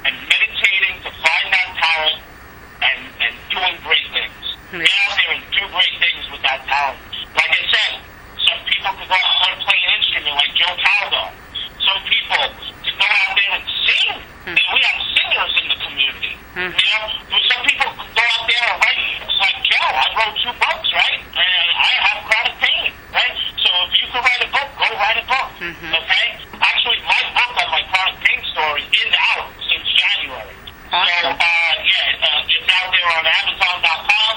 and meditating to find that talent and doing great things. Get out there and do great things with that talent. Like I said, some people could go out and play an instrument like Joe Caldo. Some people could go out there and sing. And we have singers in the community. Some people could go out there and write books like Joe. I wrote 2 books, right? And I have chronic pain, right? So if you could write a book, go write a book. Okay? Actually, my book on my chronic pain story is out since January. Awesome. So, it's out there on Amazon.com.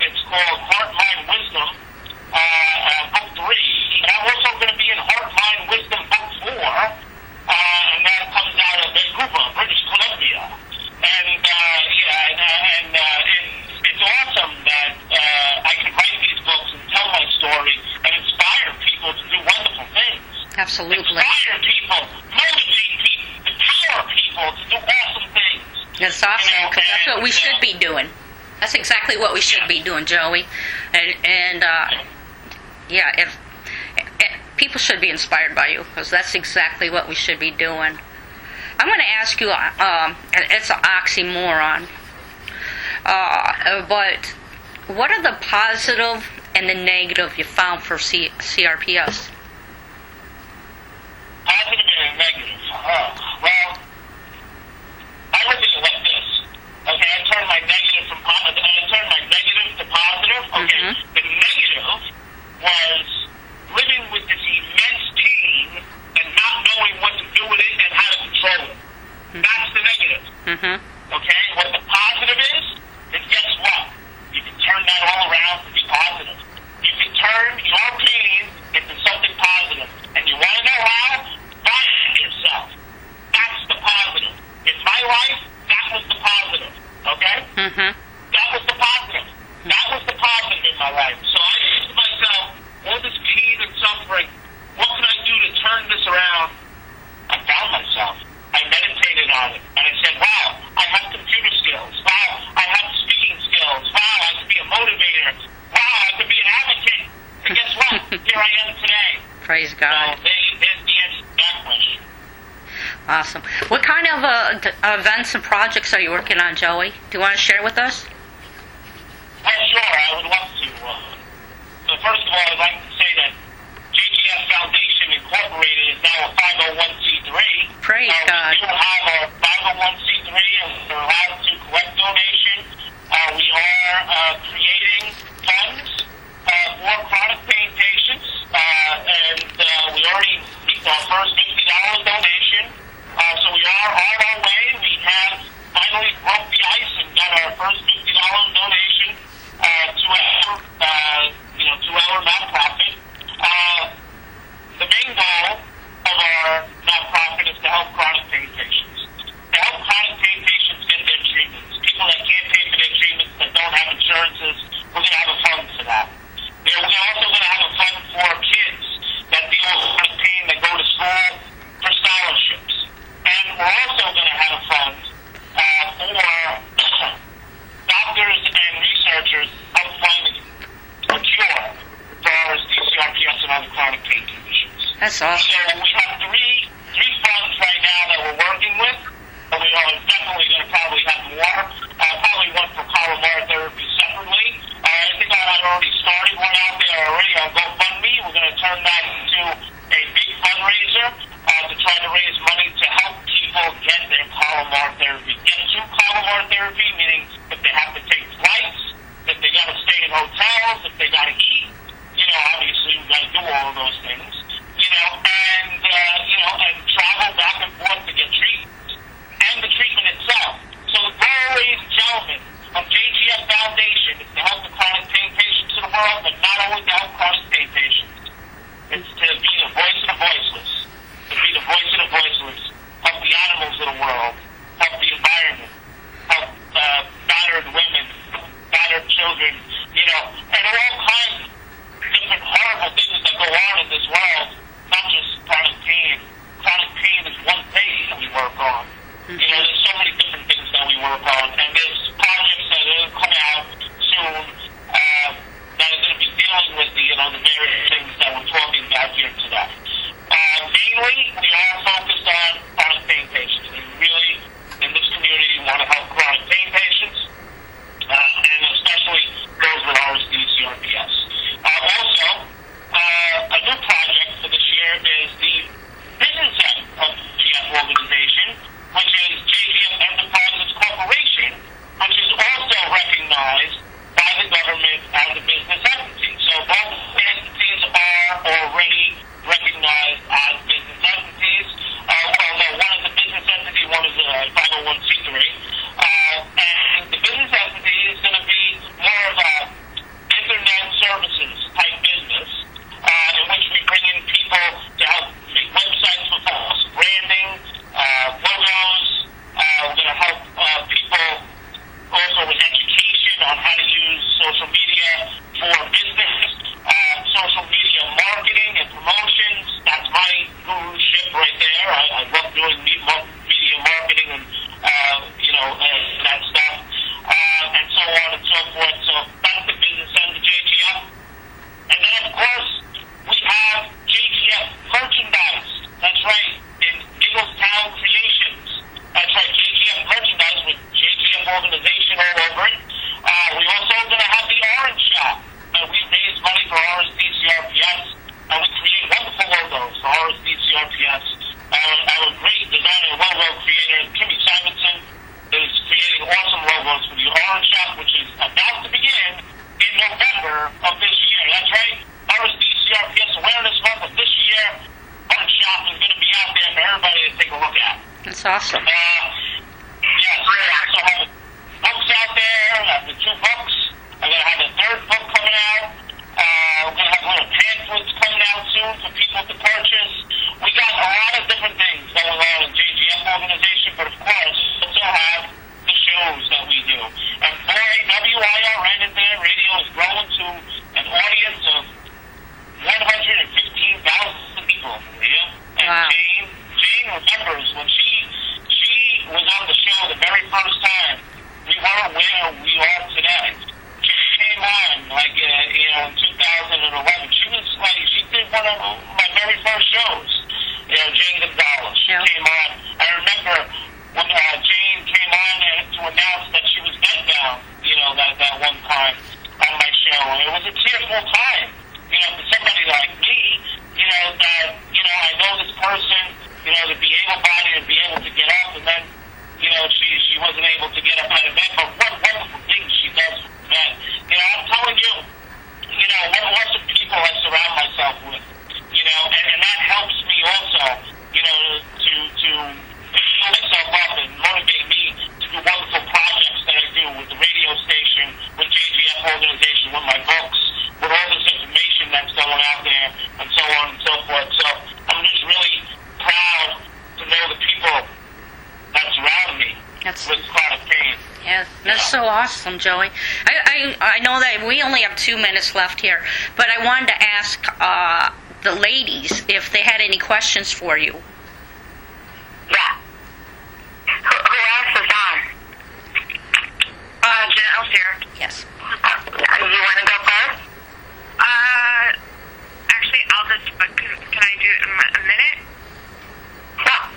It's called Heart, Mind, Wisdom, Book 3. And I'm also going to be in Heart, Mind, Wisdom, Book 4. And that comes out of Vancouver, people to do awesome things. That's awesome, because that's what we should be doing. That's exactly what we should be doing, Joey. If people should be inspired by you, because that's exactly what we should be doing. I'm going to ask you, it's an oxymoron, but what are the positive and the negative you found for CRPS? Positive and negative. Well, I look at it like this. Okay, I turn my negative to positive. Okay, the negative was living with this immense pain and not knowing what to do with it and how to control it. That's the negative. Okay, what the positive is guess what? You can turn that all around to be positive. You can turn your pain into something positive. And you want to know how? Find yourself. That's the positive. In my life, that was the positive. Okay? That was the positive. That was the positive in my life. So I said to myself, all this pain and suffering, what can I do to turn this around? I found myself. I meditated on it. And I said, wow, I have computer skills. Wow, I have speaking skills. Wow, I can be a motivator. Wow, I can be an advocate. And guess what? Here I am today. Praise God. So there's the answer to that question. Awesome. What kind of events and projects are you working on, Joey? Do you want to share with us? Sure, I would love to. So first of all, I'd like to say that JGF Foundation Incorporated is now a 501c3. Praise God. We do have a 501c3 and we're allowed to collect donations. We are creating funds for chronic pain patients, and we already reached our first $50 donation. So we are on our way. We have finally broke the ice and got our first $50 donation to our nonprofit. The main goal of our nonprofit is to help chronic pain patients. To help chronic pain patients get their treatments. People that can't pay for their treatments, that don't have insurances, we're going to have a fund for that. We're also going to have a fund for kids that deal with chronic pain that go to school for scholarships. And we're also going to have a fund for doctors and researchers help finding a cure for CRPS and other chronic pain conditions. That's awesome. So we have three funds right now that we're working with. And we are definitely going to probably have more. Probably one for columnar therapy separately. I think I already started one out there already on GoFundMe. We're going to turn that into a big fundraiser to try to raise money to help people get their columnar therapy. Get to columnar therapy, meaning if they have to take flights, if they got to stay in hotels, if they got to eat, obviously we got to do all of those things, and travel back and forth to get treatment and the treatment itself. So the goal, ladies and gentlemen, of JGF Foundation is to help the chronic pain patients in the world, but not only to help chronic pain patients. It's to be the voice of the voiceless. To be the voice of the voiceless. Help the animals of the world. Help the environment. Help battered women. Battered children. And all kinds of different horrible things that go on in this world. Not just chronic pain. Chronic pain is one thing that we work on. There's so many different things that we work on. And there's projects that will come out soon that are going to be dealing with the various things that we're talking about here today. Mainly, we are focused on chronic pain patients. We really, in this community, want to help chronic pain patients, and especially those with RSD CRPS. Also, a new project for this year is the business end of the GF organization, which is JGF Enterprises Corporation, which is also recognized by the government as a business entity. So both entities are already recognized as business entities. Although one is a business entity, one is a 501c3. And also have books out there. I have the 2 books. I'm going to have a 3rd book coming out. We're going to have little pamphlets coming out soon for people to purchase. We got a lot of different things going on in JGF organization, but of course, we also have the shows that we do. And boy, WIRN Internet Radio is growing to an audience of 115,000 people. And wow. Jane remembers when she was on the show the very first time, we weren't where we are today. She came on, in 2011. She did one of my very first shows, Jane Gonzalez. She came on. I remember when Jane came on to announce that she was bedbound, that one time on my show. It was a tearful time, for somebody like me, that, I know this person, to be able-bodied and be able to get up, and then, she wasn't able to get up out of bed, but what wonderful things she does for men. I'm telling you, what awesome people I surround myself with, and that helps me also, to fill myself up and motivate me to do wonderful projects that I do with the radio station, with JGF organization, with my books, with all this information that's going out there, and so on and so forth. So I'm just really proud to know the people that surround me with chronic pain. Yes, that's so awesome, Joey. I know that we only have 2 minutes left here, but I wanted to ask the ladies if they had any questions for you. Yeah. Who else is on? Janelle's here. Yes. You want to go first? Actually, I'll just, can I do it in a minute? Yeah.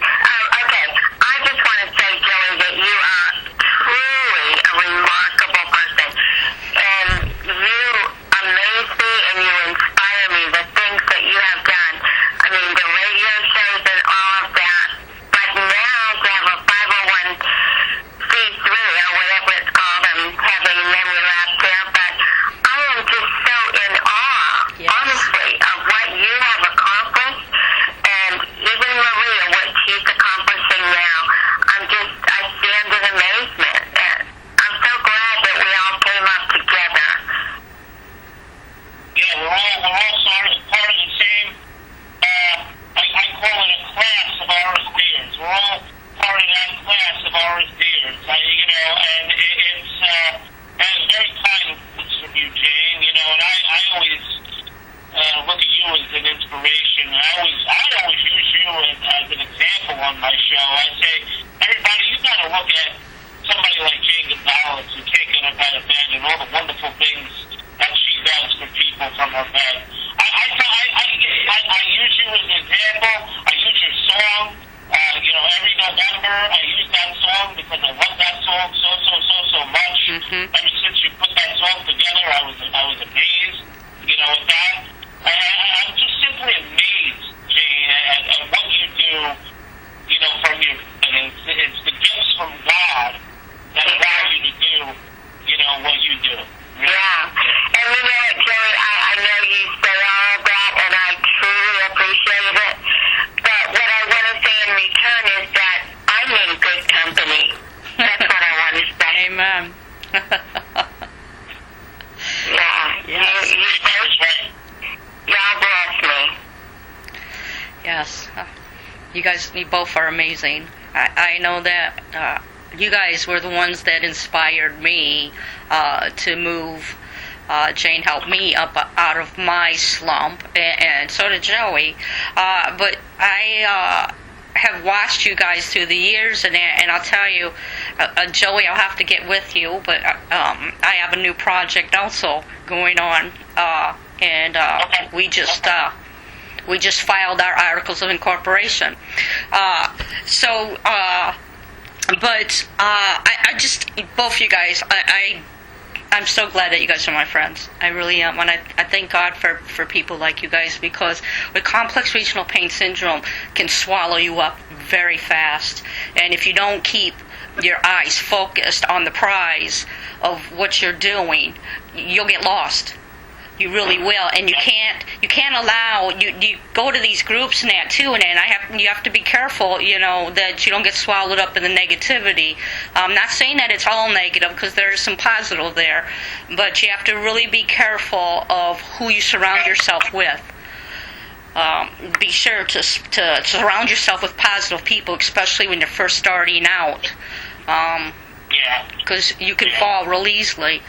Okay. I just want to say, Joey, that you are truly a remarkable person. And you amaze me and you inspire me, the things that you have done. I mean, the radio shows and all of that. But now to have a 501c3 or whatever it's called, I'm having memory lapse here, but I am just so in awe, honestly, of what you have accomplished. And even Maria, what she's accomplishing now, I stand in amazement. I'm so glad that we all came up together. Yeah, we're all sort of part of the same, I call it a class of RSDers. We're all part of that class of RSDers. And it's very kind words from you, Jane, and I always look at you as an inspiration. I always use you as an example on my show. I say, everybody, you got to look at somebody like Jane Gonzalez who can't get up out of bed and all the wonderful things that she does for people from her bed. I use you as an example. I use your song. Every November I use that song because I love that song so much. Mm-hmm. Ever since you put that song together, I was amazed. At that. I'm just simply amazed, Jane, at what you do. From your, and it's the gifts from God that allow you to do, what you do. Yeah. And you know what, Joey, I know you say all that, and I truly appreciate it. But what I want to say in return is that I'm in good company. That's what I want to say. Amen. Yeah. Yes. Y'all bless me. Yes. You both are amazing. I know that you guys were the ones that inspired me to move. Jane helped me up out of my slump, and so did Joey. But I have watched you guys through the years, and I'll tell you, Joey, I'll have to get with you, but I have a new project also going on, and we just filed our articles of incorporation. But I just, both you guys, I'm so glad that you guys are my friends. I really am. And I thank God for people like you guys, because with complex regional pain syndrome can swallow you up very fast. And if you don't keep your eyes focused on the prize of what you're doing, you'll get lost. You really will, and you can't allow you go to these groups and that too, and you have to be careful, that you don't get swallowed up in the negativity. I'm not saying that it's all negative, because there is some positive there, but you have to really be careful of who you surround yourself with. Be sure to surround yourself with positive people, especially when you're first starting out, because you can fall real easily.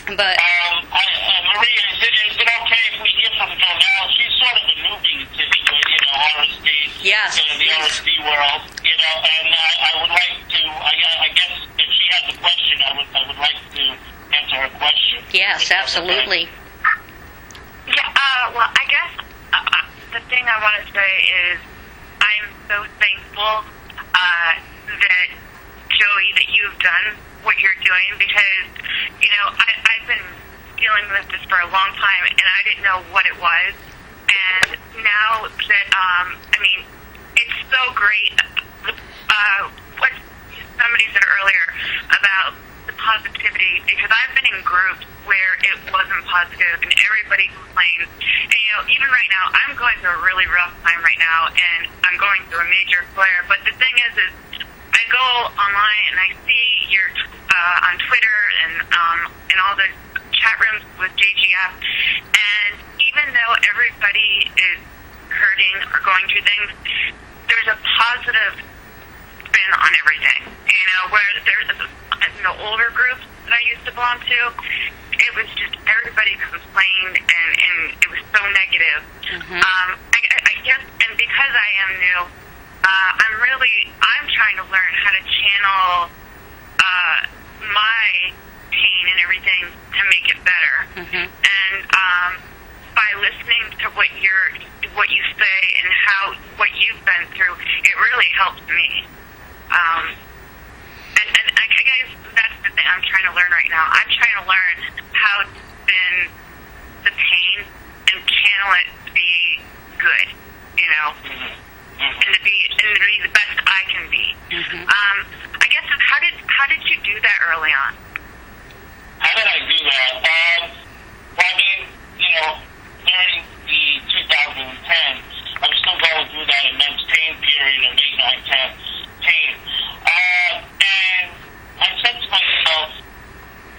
But Maria, is it okay if we hear from Jonelle? She's sort of a newbie to the RSD, yes, to the RSD world, and I would like to. I guess if she has a question, I would like to answer her question. Yes, absolutely. Okay. Yeah. Well, I guess the thing I want to say is I'm so thankful that Joey, that you've done what you're doing, because I've been dealing with this for a long time, and I didn't know what it was. And now that it's so great. What somebody said earlier about the positivity, because I've been in groups where it wasn't positive, and everybody complains. And even right now, I'm going through a really rough time right now, and I'm going through a major flare. But the thing is I go online and I see your on Twitter and all the chat rooms with JGF, and even though everybody is hurting or going through things, there's a positive spin on everything. Where there's the older groups that I used to belong to, it was just everybody complained, and it was so negative. Mm-hmm. I guess, and because I am new, I'm trying to learn how to channel my pain and everything to make it better. Mm-hmm. And by listening to what you say and what you've been through, it really helps me. And I guess that's the thing I'm trying to learn right now. I'm trying to learn how to spin the pain and channel it to be good, and to be the best I can be. Mm-hmm. I guess how did you do that early on? How did I do that? During the 2010, I was still going through that immense pain period of 8, 9, 10 pain. And I said to myself,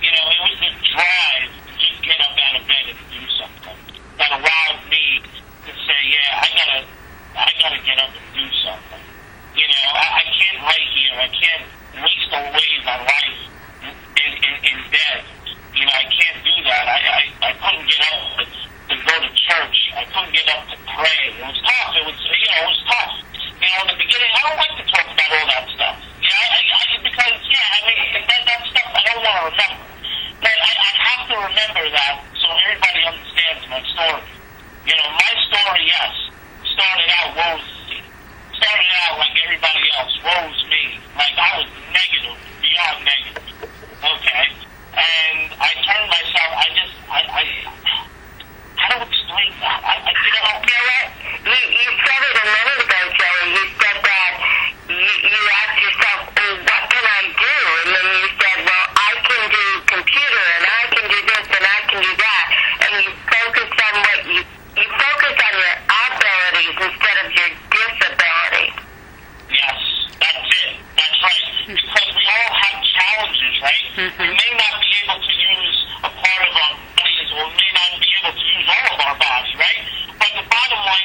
it was the drive to just get up out of bed and do something that allowed me to say, I gotta get up and do something. I can't lay here. I can't waste away my life in bed. I can't do that. I couldn't get up to go to church. I couldn't get up to pray. It was tough. It was tough. In the beginning, I don't like to talk about all that stuff. Because that stuff I don't want to remember. But I have to remember that so everybody understands my story. My story, yes, started out rosy. Started out like everybody else, woes me. Like I was negative, beyond negative. Okay? And I turned myself, how do I explain that? You know what? You said it a minute ago, Joey. You said that you asked yourself, well, what can I do? And then you said, well, I can do computer, and I can do this, and I can do that. And you focused on you focused on your abilities instead of your disabilities. Yes, that's it. That's right. Because we all have challenges, right? Mm-hmm. We may not be able to use a part of our bodies, or we may not be able to use all of our body, right? But the bottom line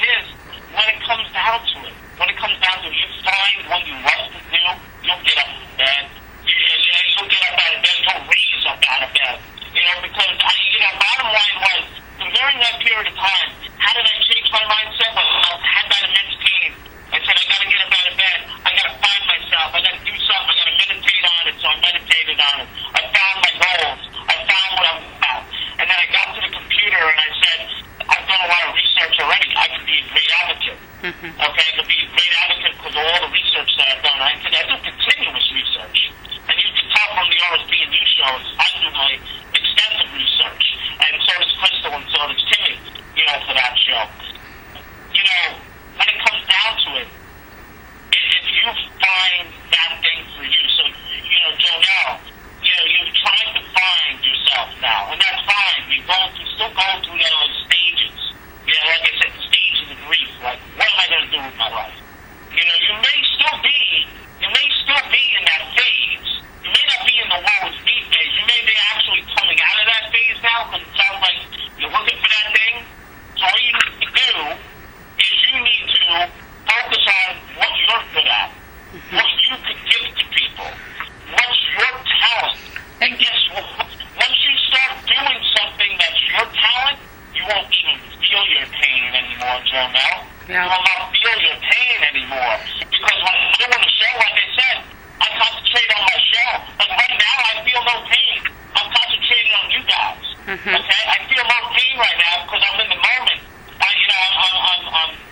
anymore. Because when I'm doing a show, like I said, I concentrate on my show. Like right now, I feel no pain. I'm concentrating on you guys. Okay? I feel no pain right now because I'm in the moment.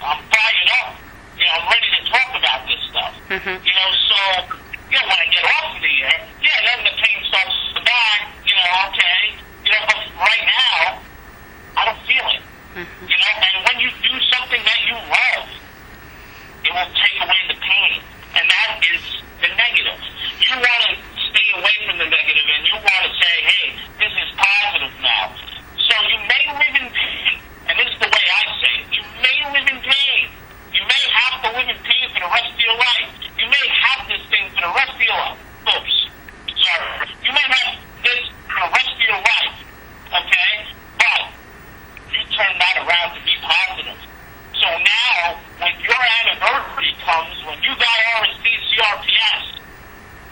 I'm fired up. I'm ready to talk about this stuff. So, when I get off of the air, then the pain starts to die. Okay. But right now, I don't feel it. And when you do something that you love, it will take away the pain. And that is the negative. You want to stay away from the negative and you want to say, hey, this is positive now. So you may live in pain. And this is the way I say it. You may live in pain. You may have to live in pain for the rest of your life. You may have this thing for the rest of your life. Oops. Sorry. You may have this for the rest of your life. Okay? But you turn that around to be positive. So now, when your anniversary comes, when you got RSD CRPS,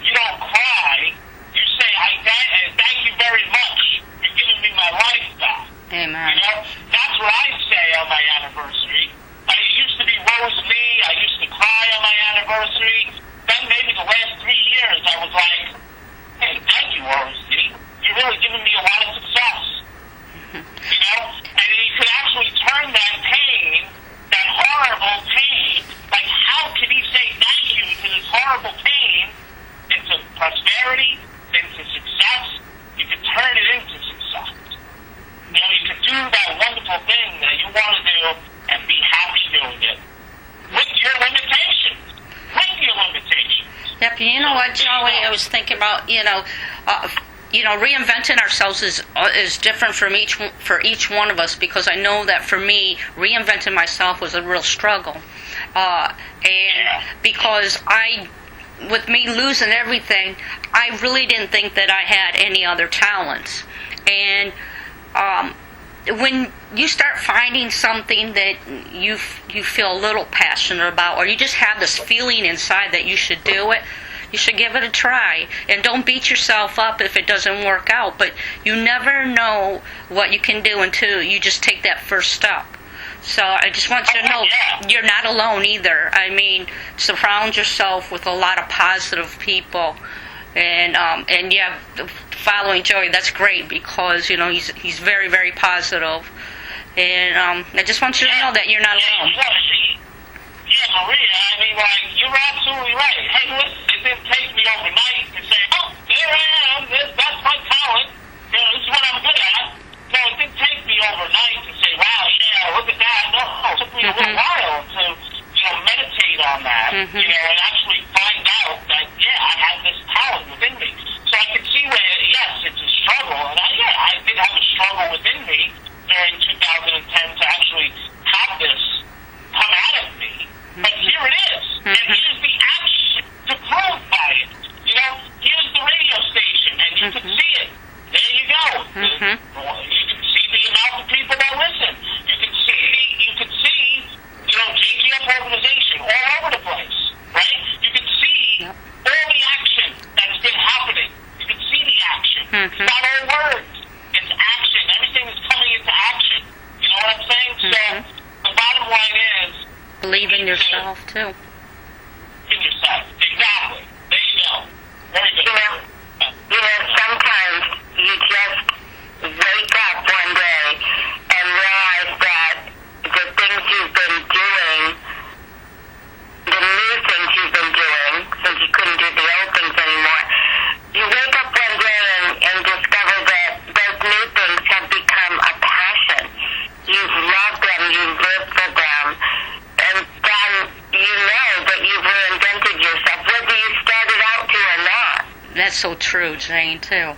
you don't cry. You say, thank you very much for giving me my life back. Amen. That's what I say on my anniversary. It used to be woe is me. I used to cry on my anniversary. Then maybe the last 3 years, I was like, hey, thank you, RSD. You're really giving me a lot of success. And you could actually turn that pain, that horrible pain, like how could he say thank you to this horrible pain into prosperity, into success? You could turn it into success. You could do that wonderful thing that you want to do and be happy doing it with your limitations. Yep, you know what, Joey, I was thinking about, reinventing ourselves is different for each one of us, because I know that for me, reinventing myself was a real struggle. Because with me losing everything, I really didn't think that I had any other talents. And when you start finding something that you feel a little passionate about, or you just have this feeling inside that you should do it, you should give it a try. And don't beat yourself up if it doesn't work out. But you never know what you can do until you just take that first step. So I just want you to know you're not alone either. I mean, surround yourself with a lot of positive people. And following Joey, that's great, because he's very, very positive. And I just want you to know that you're not alone. Yeah, Maria, I mean, you're absolutely right. Hey, listen, it didn't take me overnight to say, oh, there I am, that's my talent, this is what I'm good at. No, it didn't take me overnight to say, wow, yeah, look at that. No, it took me a little while to, meditate on that, and actually find out that, I have this talent within me. So I could see where, yes, it's a struggle, and I did have a struggle within me during 2010 to actually have this come out of me. But here it is. And here's the action to prove by it. Here's the radio station, and you can see it. There you go. You can see the amount of people that listen. You can see, JGF organization all over the place, right? You can see all the action that's been happening. You can see the action. It's not all words. It's action. Everything is coming into action. You know what I'm saying? So the bottom line is, believe in yourself, too. In yourself. Exactly. There you go. Very good. Sometimes you just wake up one day and realize that the things you've been doing, the new things you've been doing, since you couldn't do the old things anymore, you wake up one day and discover that those new things have become a passion. You've loved them, you've lived for them. And then you know that you've reinvented yourself, whether you started out to or not. That's so true, Jane, too.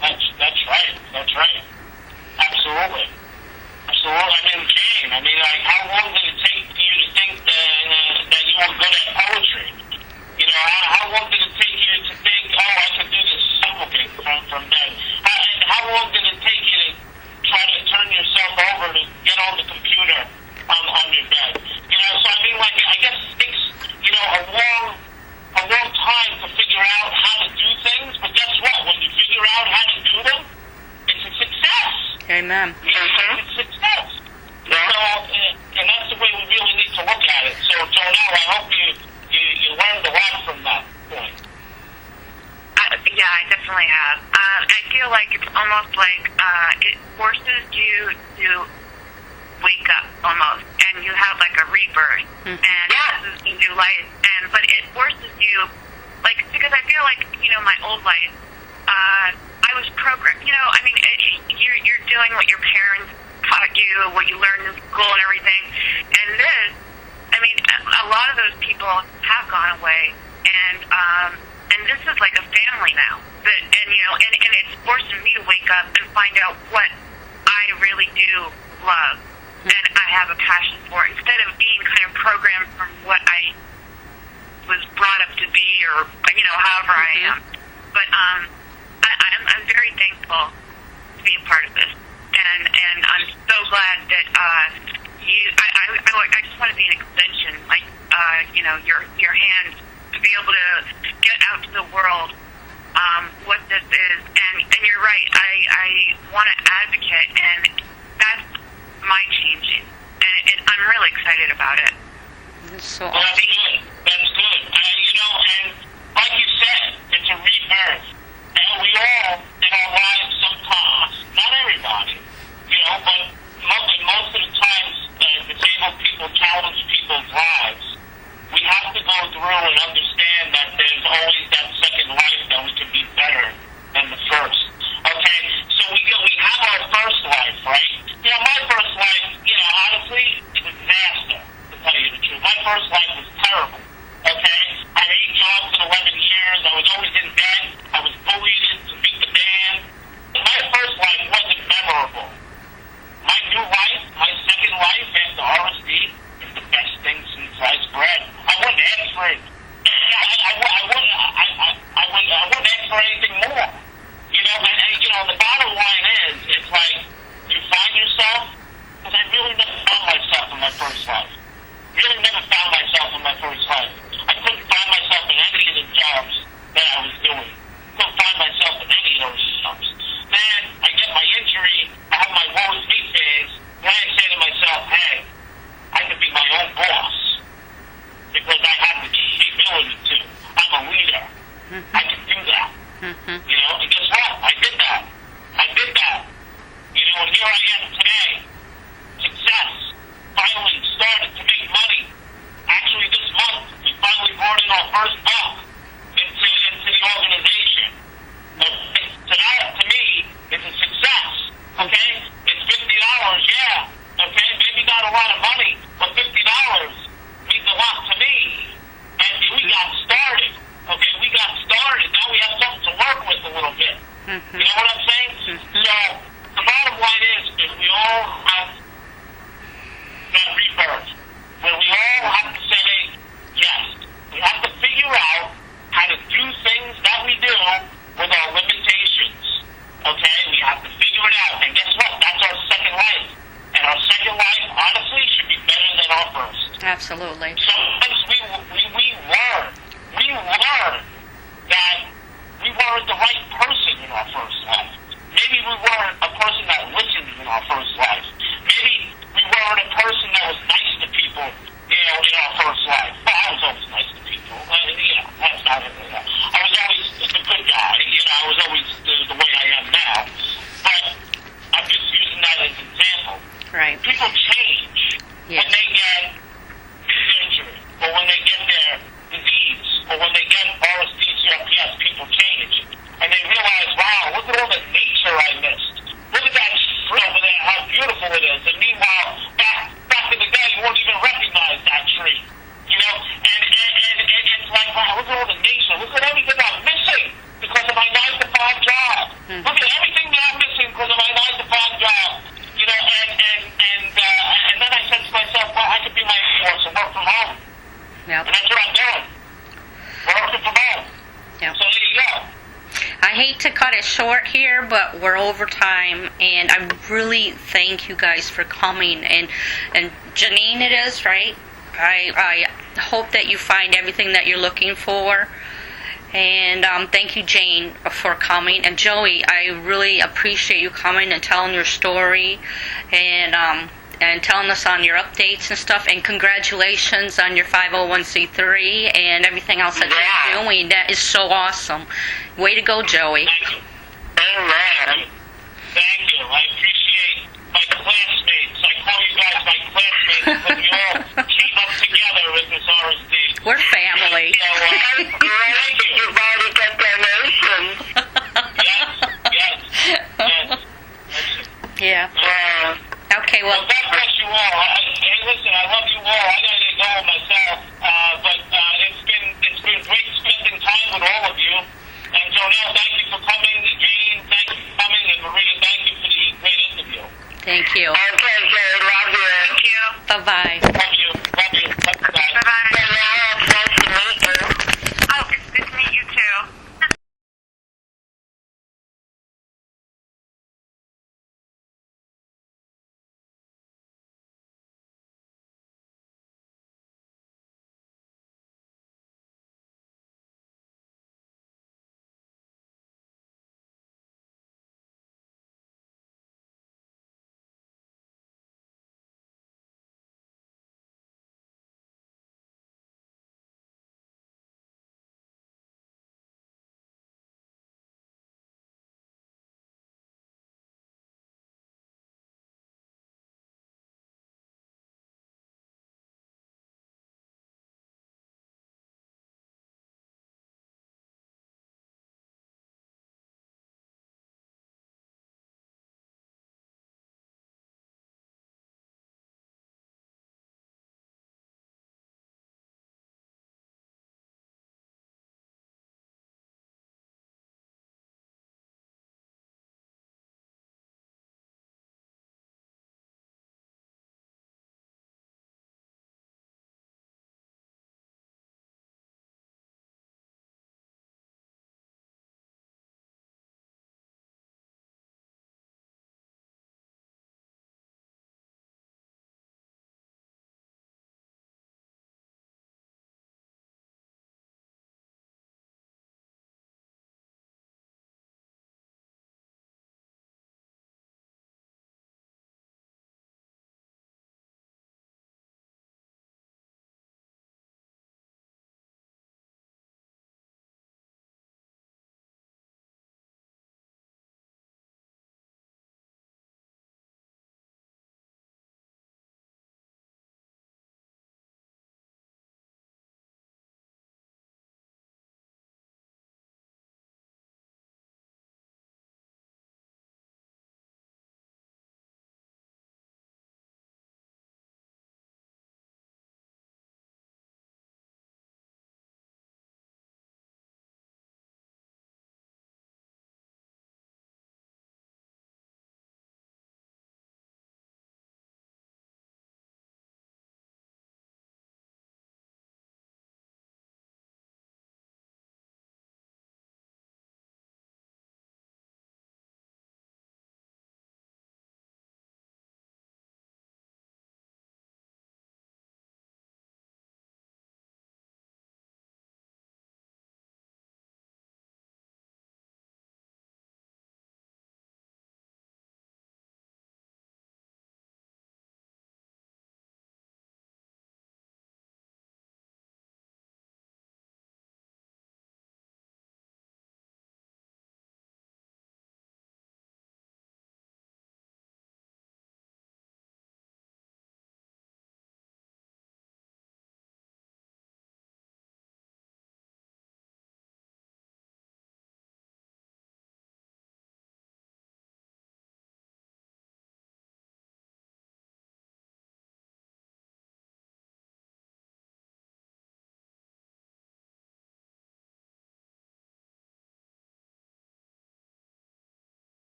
That's right. Absolutely. Jane, how long did it take for you to think that you were good at poetry? How long did it take you to think, oh, I can do this simple thing from bed? How long did it take you to try to turn yourself over to get on the computer on your bed? I guess it takes, a long time to figure out how to do things, but guess what? When you figure out how to do them, it's a success. Amen. It's success. So, and that's the way we really need to look at it. So, Jonelle, I hope you back from that point? Yeah, I definitely have. I feel like it's almost like it forces you to wake up almost, and you have like a rebirth, and this is a new life. But it forces you, like, because I feel like my old life, I was programmed. I mean, you're doing what your parents taught you, what you learned in school, and everything. And this, I mean, a lot of those people have gone away, and this is like a family now. And it's forcing me to wake up and find out what I really do love, and I have a passion for, instead of being kind of programmed from what I was brought up to be, or however I am. But I'm very thankful to be a part of this, and I'm so glad that I just want to be an extension, like your hand, to be able to get out to the world what this is. And you're right, I want to advocate, and that's my changing, and I'm really excited about it. So Well, that's good. That's good. And like you said, it's a rebirth. And we all, in our lives sometimes, not everybody, but most of the times, disabled people challenge people's lives. We have to go through and understand that there's always that second life that we can be better than the first. Okay? So we have our first life, right? My first life, honestly, it was a disaster, to tell you the truth. My first life was terrible. Okay? I had 8 jobs in 11 years. I was always in debt. I was bullied to beat the band. My first life wasn't memorable. My new life, my second life after RSD, is the best thing since sliced bread. I wouldn't ask for it. I wouldn't ask for anything more. And the bottom line is, it's like, you find yourself, because I really never found myself in my first life. Really never found myself in my first life. I couldn't find myself in any of the jobs that I was doing. Couldn't find myself in any of those jobs. Then I get my injury, I have my woe is me phase, then I say to myself, hey, I could be my own boss, because I have the ability to. I'm a leader. I can do that. And guess what? I did that. And here I am today. Success. Finally started to make money. Actually, this month, we finally brought in our first buck into the organization. Okay? So that, to me, is a success. Okay? It's $50, yeah. Okay? Maybe not a lot of money, but $50 means a lot to me. And we got started. Okay? We got started. Now we have something to work with a little bit. You know what I'm saying? So, the bottom line is we all have that rebirth, where we all have to say, yes, we have to figure out how to do things that we do with our limitations. Okay? We have to figure it out. And guess what? That's our second life. And our second life, honestly, should be better than our first. absolutely. Sometimes we learn that we weren't the right person in our first life. Maybe we weren't a person that listened in our first life. Maybe we weren't a person that was nice to people, in our first life. Well, I was always nice to people. That's not it. I was always the good guy. I was always the way I am now. But I'm just using that as an example. Right. People change when they get injury, or when they get their disease, or when they get RSD, CRPS, people change. And they realize, wow, look at all the nature I missed. Look at that tree over there, how beautiful it is. And meanwhile, back in the day, you wouldn't even recognize that tree. And it's like, wow, look at all the nature. Look at everything I'm missing because of my 9-to-5 job. Look at everything that I'm missing because of my 9-to-5 job. And then I said to myself, well, I could be my boss and work from home. Yep. And that's what I'm doing. Working from home. Yep. So there you go. I hate to cut it short here, but we're over time, and I really thank you guys for coming. And Janine, it is, right? I hope that you find everything that you're looking for. And thank you, Jane, for coming. And Joey, I really appreciate you coming and telling your story. And and telling us on your updates and stuff. And congratulations on your 501c3 and everything else that you're doing. That is so awesome. Way to go, Joey. Thank you. Amen. Thank you. I appreciate my classmates. I call you guys my classmates because we all came up together with this RSD. We're family. So, That's great. thank you. You've already got donations. Yes. Yeah. Wow. Okay, Well, well, God bless you all. Hey, listen, I love you all. I got